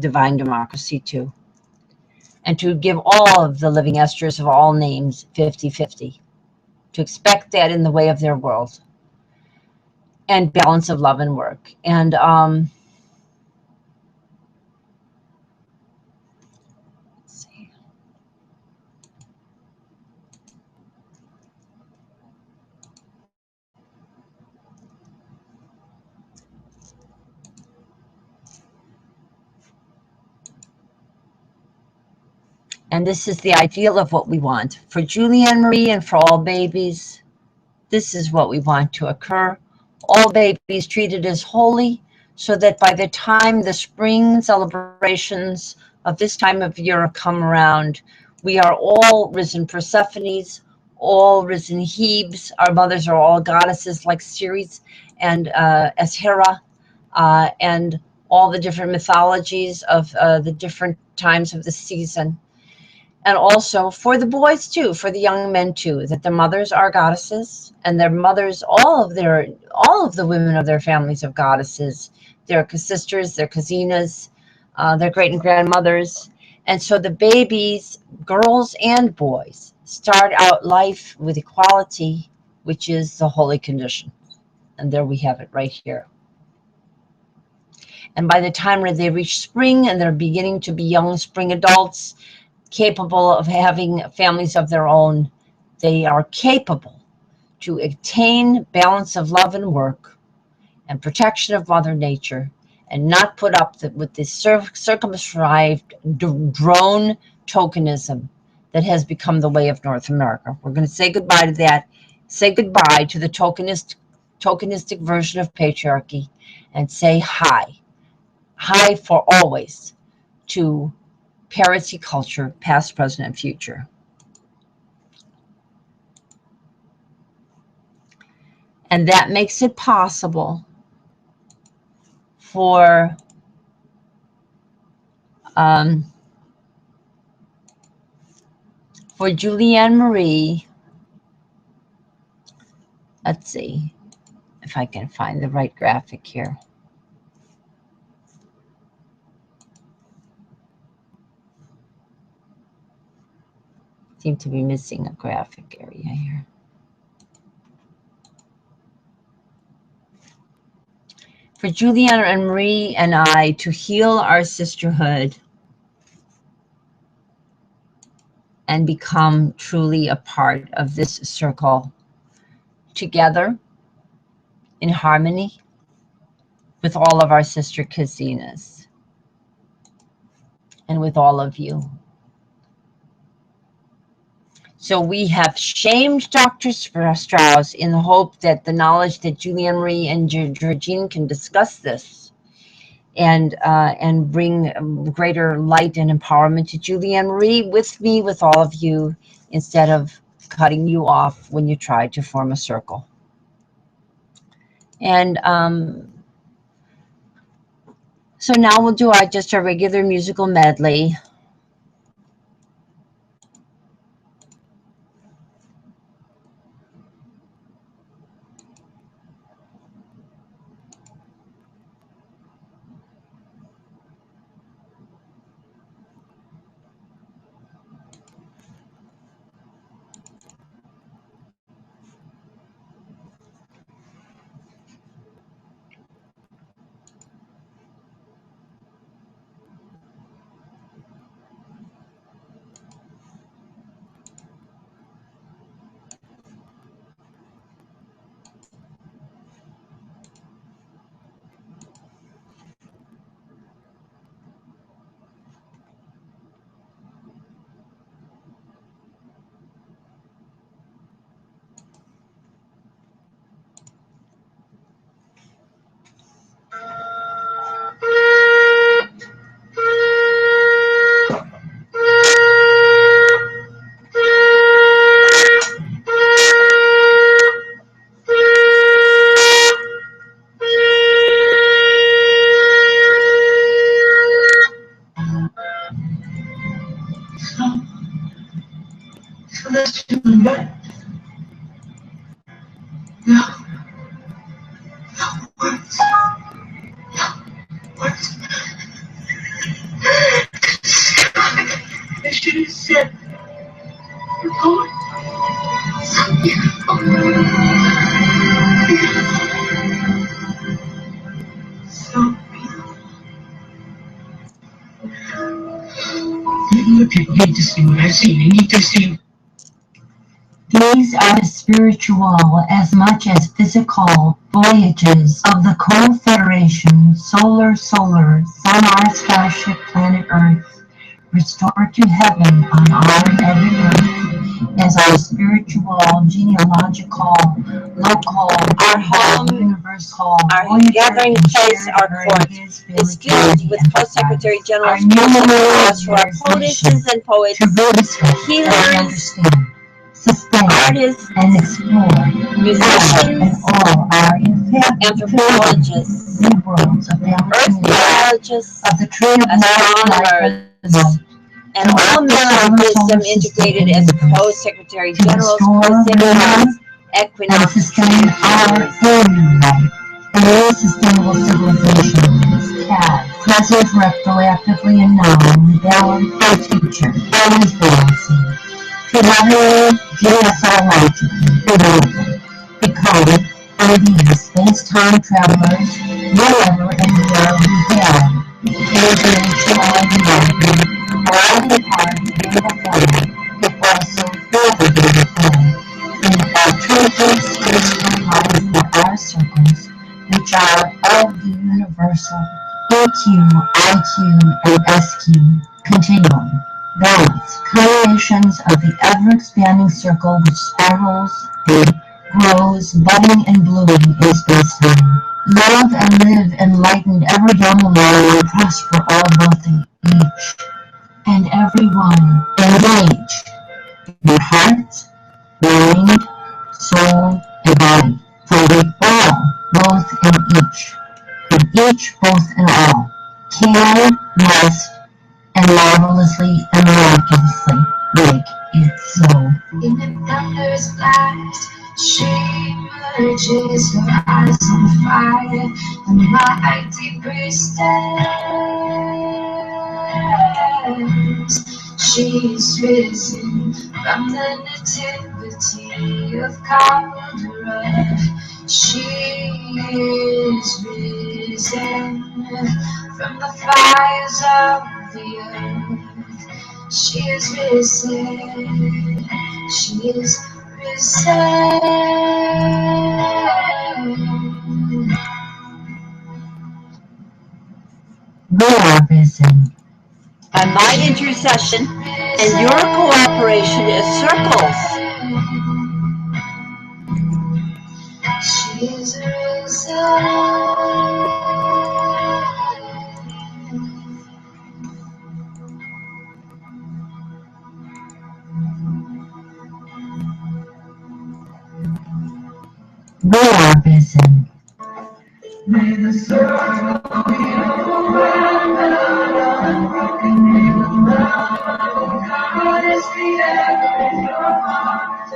divine democracy too. And to give all of the living Esthers of all names 50-50. To expect that in the way of their world. And balance of love and work. And let's see. And this is the ideal of what we want. For Julianne Marie and for all babies, this is what we want to occur. All babies treated as holy, so that by the time the spring celebrations of this time of year come around, we are all risen Persephones, all risen Hebes. Our mothers are all goddesses like Ceres and as Hera, and all the different mythologies of the different times of the season. And also for the boys too, for the young men too, that their mothers are goddesses, and their mothers, all of the women of their families of goddesses, their sisters, their cousinas, their great and grandmothers. And so the babies, girls and boys, start out life with equality, which is the holy condition. And there we have it right here. And by the time where they reach spring and they're beginning to be young spring adults, capable of having families of their own, they are capable to attain balance of love and work and protection of Mother Nature, and not put up with this circumscribed drone tokenism that has become the way of North America. We're going to say goodbye to that, say goodbye to the tokenistic version of patriarchy, and say hi for always to parity culture, past, present, and future. And that makes it possible for Julianne Marie. Let's see if I can find the right graphic here. Seem to be missing a graphic area here. For Julianne and Marie and I to heal our sisterhood and become truly a part of this circle together in harmony with all of our sister cousinas and with all of you. So we have shamed Dr. Strauss in the hope that the knowledge that Julianne Marie and Georgine can discuss this and bring greater light and empowerment to Julianne Marie with me, with all of you, instead of cutting you off when you try to form a circle. And so now we'll do just our regular musical medley. I should have said, we're going. So beautiful. So beautiful. The people need to see what I've seen. They need to see. These are spiritual as much as physical voyages of the Confederation, solar, Sun-R starship, planet Earth, restored to heaven on our every earth as our spiritual, genealogical, local, our home, universal, our gathering place, our court, is filled with Post Secretary General for our politicians and poets, healers, sustain, artists, and explore, musicians, and all our anthropologists, liberals, of earth biologists, of the tree of astronomers, and all manner of wisdom integrated as Post Secretary General's present equinox sustain our daily life. And sustainable civilizations have present, retroactively, and now valid for future, always balancing. Predominantly, geophilologically, predominantly, because are these space-time travelers, wherever and where we have, integration all the parts in the form, but also further in the form, in alternative space-time lines that are circles, which are of the universal EQ, IQ, and SQ continuum. Balance, combinations of the ever-expanding circle which spirals, grows, budding and blooming in space-time. Love and live enlightened ever down the line and prosper all both in each and every one. Engage your heart, mind, soul, and body. For we all, both in each, both in all, can, must, and marvelously and miraculously make it so. In the thunder's blast, she emerges, her eyes on fire, the mighty priestess. She's risen from the nativity of Calvary. She is risen from the fires of the earth. She is risen. She is risen. We are risen. And my intercession and your cooperation is circles. She is risen. We are risen. May the circle be unbroken, unbroken. May the love of God is the ever in your heart.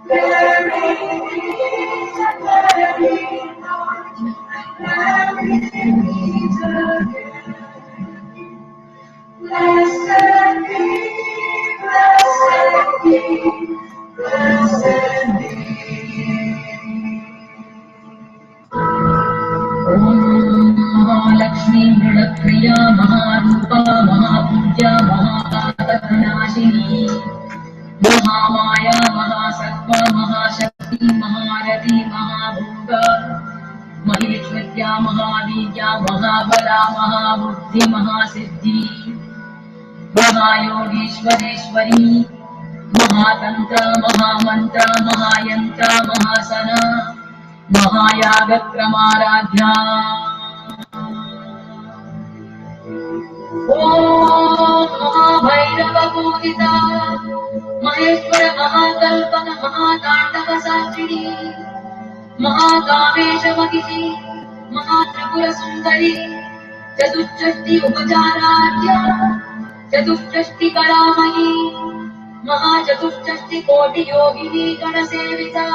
Bury peace and bury north, and everything needs again. Blessed be, blessed be, blessed be. Mahalakshmi मृडप्रिया महारूपा महापूज्या महापातकनाशिनी Mahamaya महासत्त्वा महाशक्ति महारथी महाभोगा महेश्वर्या महावीर्या महाबला महाबुद्धि महासिद्धि महायोगीश्वरेश्वरी महातंत्र महामंत्र महायंत्र महासना महायागक्रमाराध्या ओम महाभैरवपूजिता Maheshwar महाकल्पक महातांडव साक्षिणी महाकामेशमहिषी Mahatripurasundari चतुष्षष्टि उपचाराढ्या चतुष्षष्टि कलामयी महाचतुष्षष्टिकोटियोगिनी गणसेविता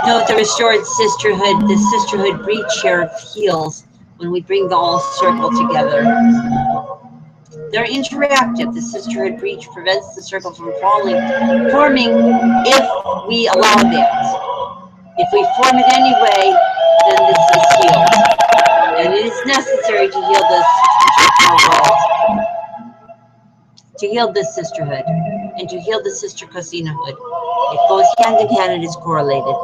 Note the restored sisterhood, the sisterhood breach here heals when we bring the all circle together. They're interactive. The sisterhood breach prevents the circle from forming if we allow that. If we form it anyway, then this is healed. And it is necessary to heal this sisterhood and to heal the sister cousinhood. It goes hand in hand and is correlated.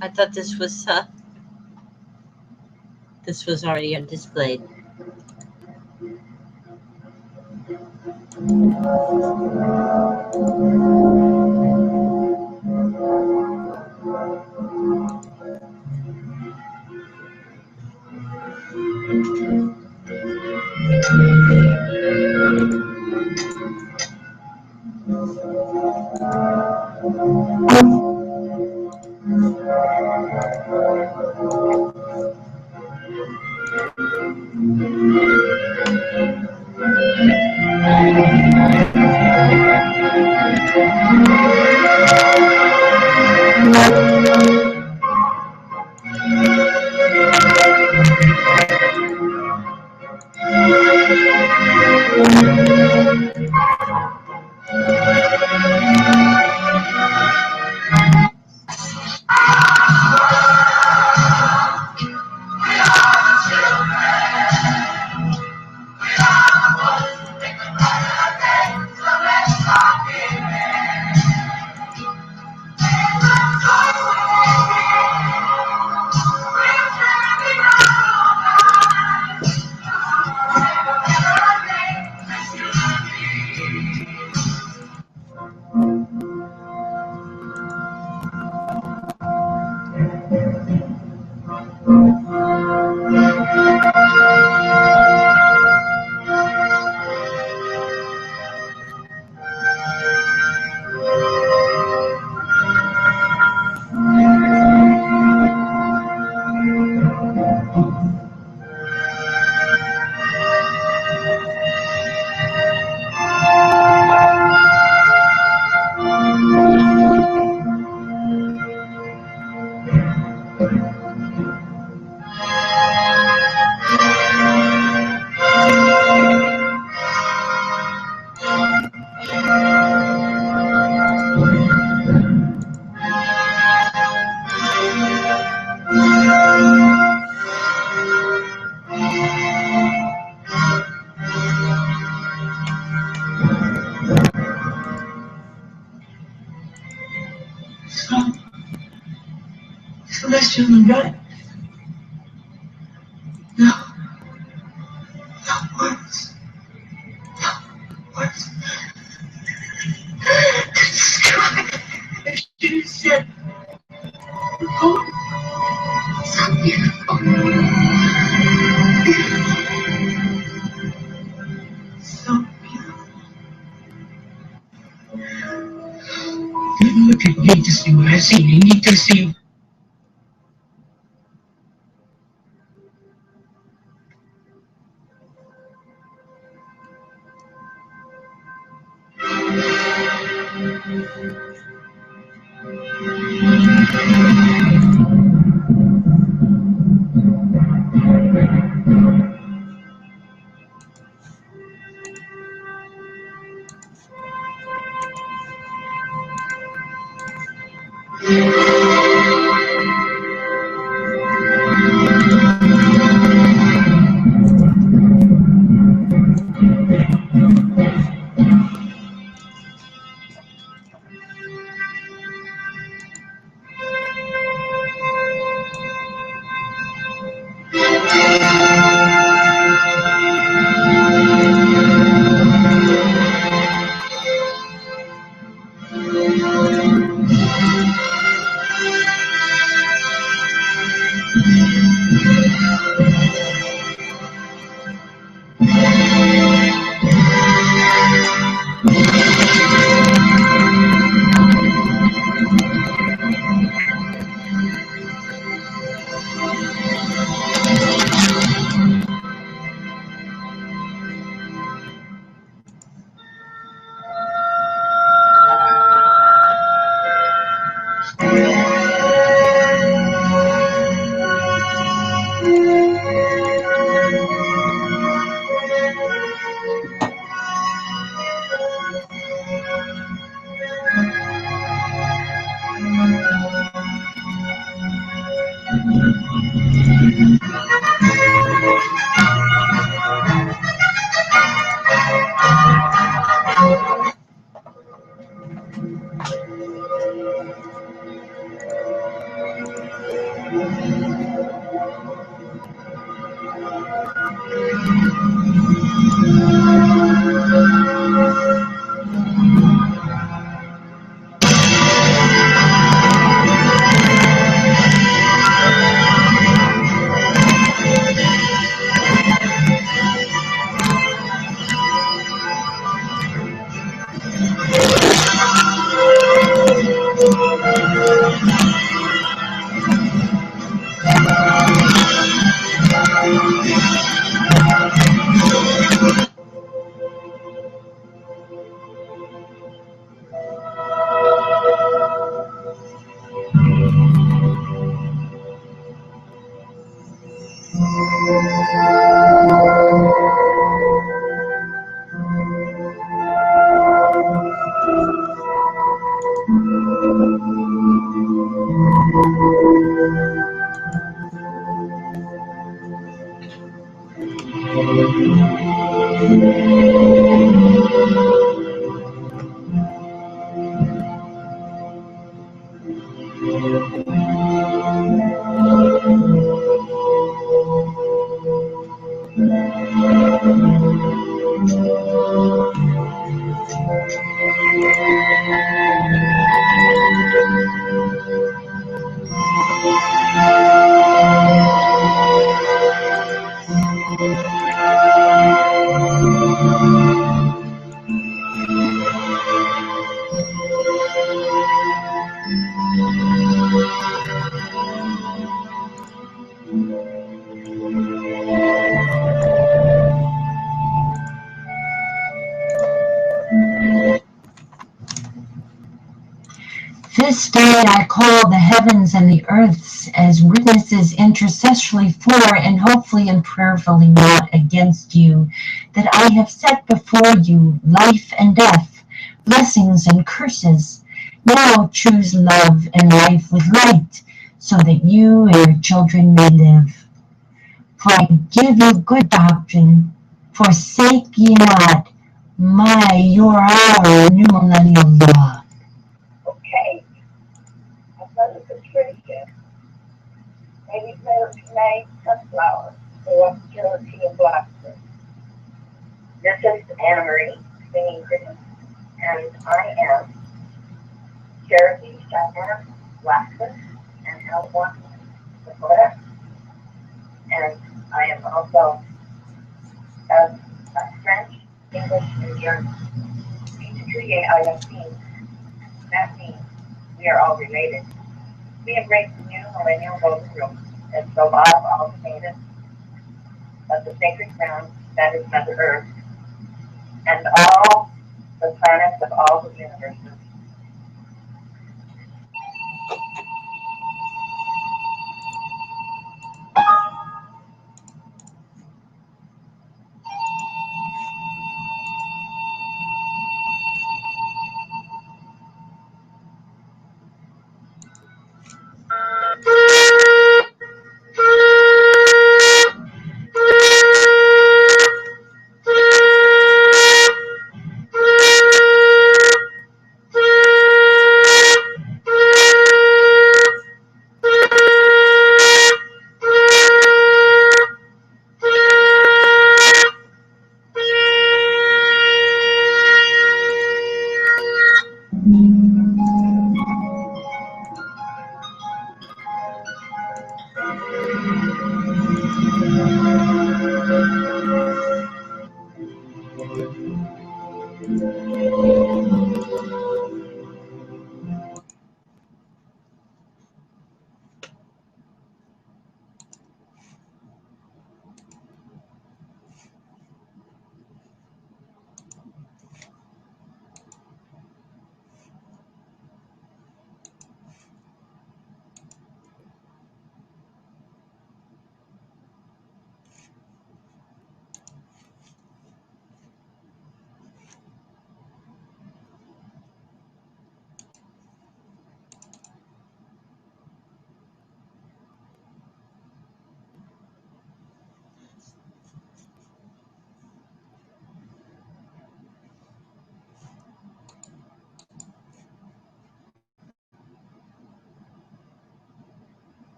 I thought this was already displayed. feeling good. No. No words. No words. Describe. She said, oh, so beautiful. So beautiful. Look, you need to see what I see. You need to see. This day I call the heavens and the earths as witnesses intercessorily for and hopefully and prayerfully not against you, that I have set before you life and death, blessings and curses. Now choose love and life with light, so that you and your children may live. For I give you good doctrine, forsake ye not your our new millennial law. Okay. I love the scripture. Anna Marie, singing cricket, and I am Cherokee, Cheyenne, Alaska, and Algonquin, Dakota. And I am also of French, English, and German. That means we are all related. We embrace the new millennial golden rule as the law of Alltimate of the sacred ground that is Mother Earth and all the planets of all the universes.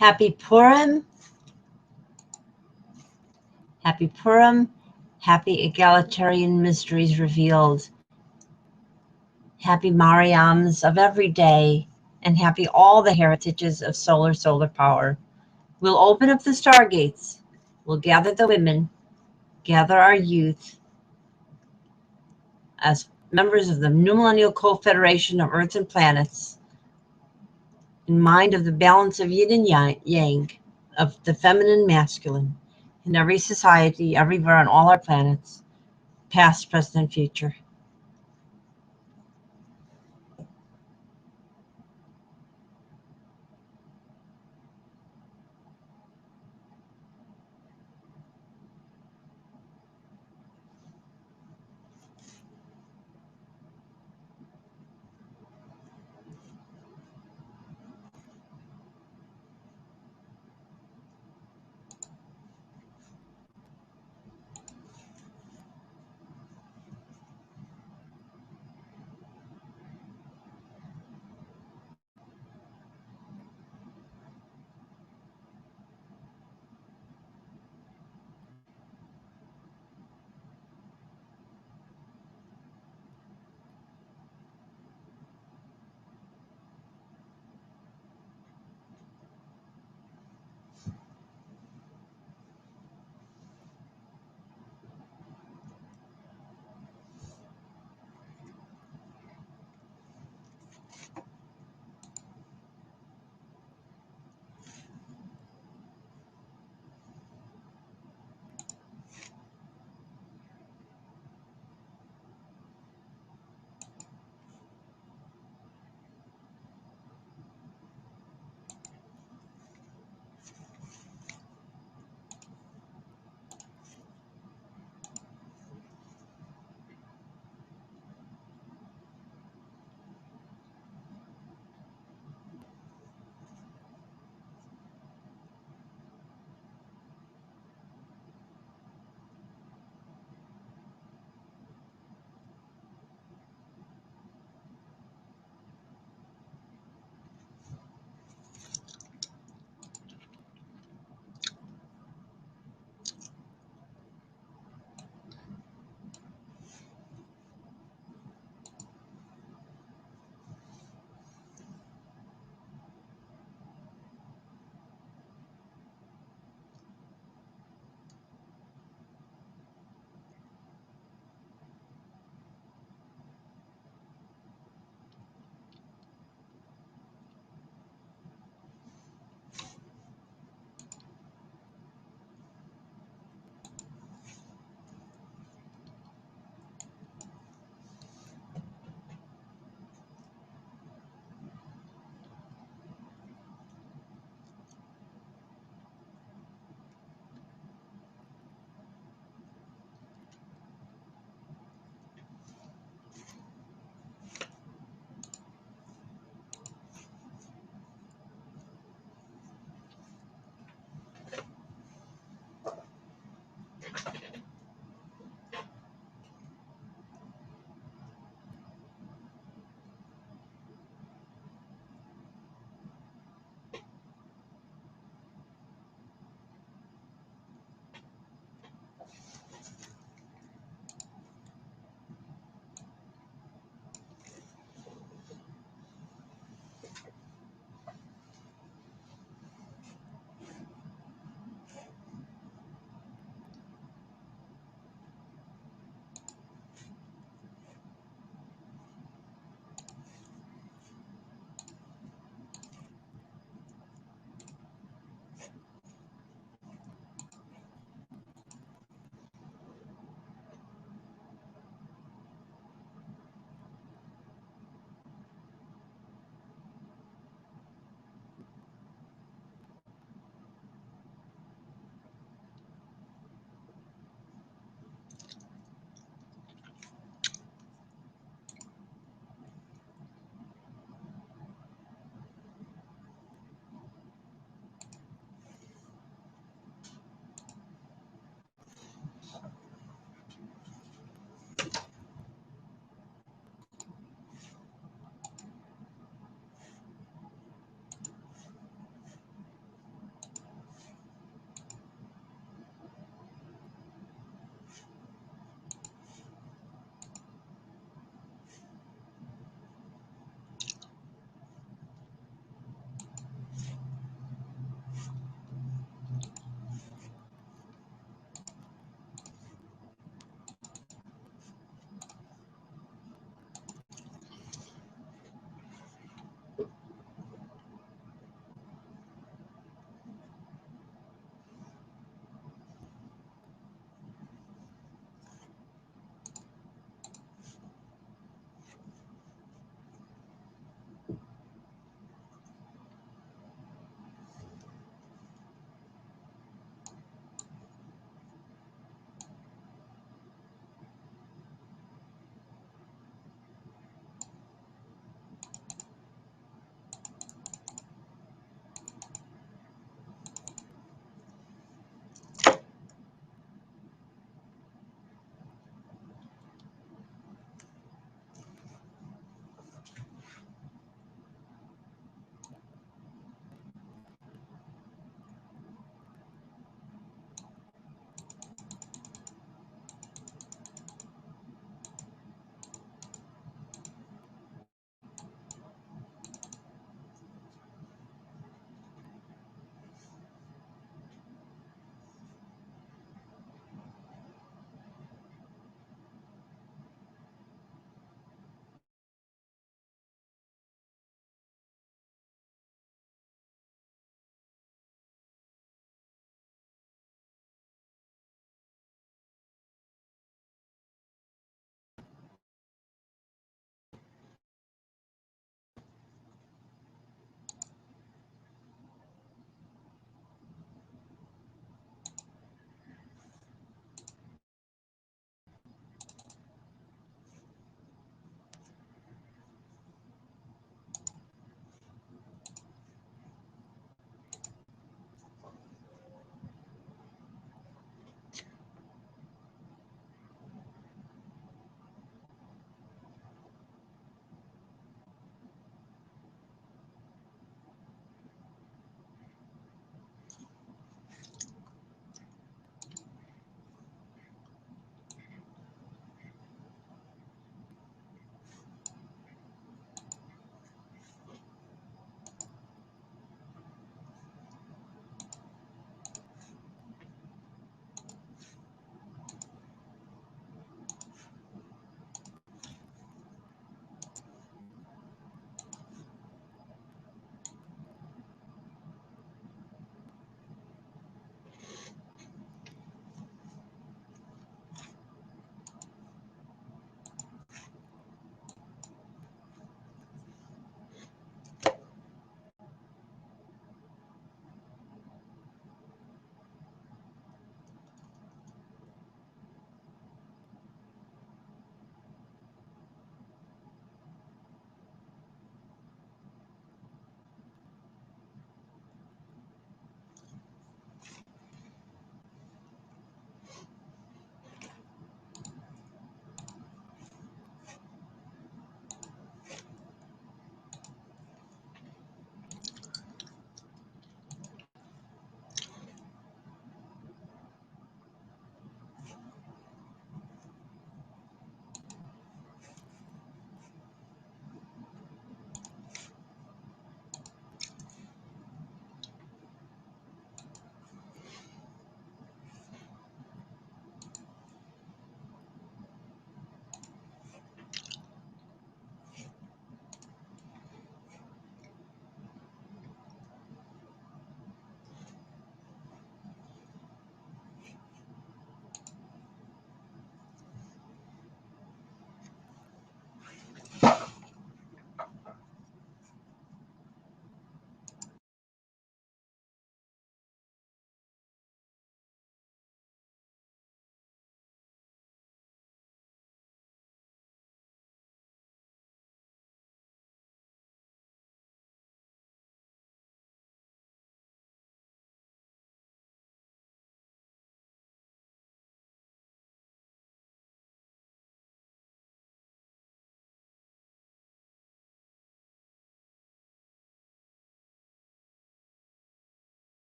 Happy Purim. Happy Purim. Happy egalitarian mysteries revealed. Happy Mariams of every day, and happy all the heritages of solar power. We'll open up the stargates. We'll gather the women, gather our youth as members of the New Millennial Co-Federation of Earths and Planets, in mind of the balance of yin and yang, of the feminine and masculine, in every society, everywhere on all our planets, past, present, and future.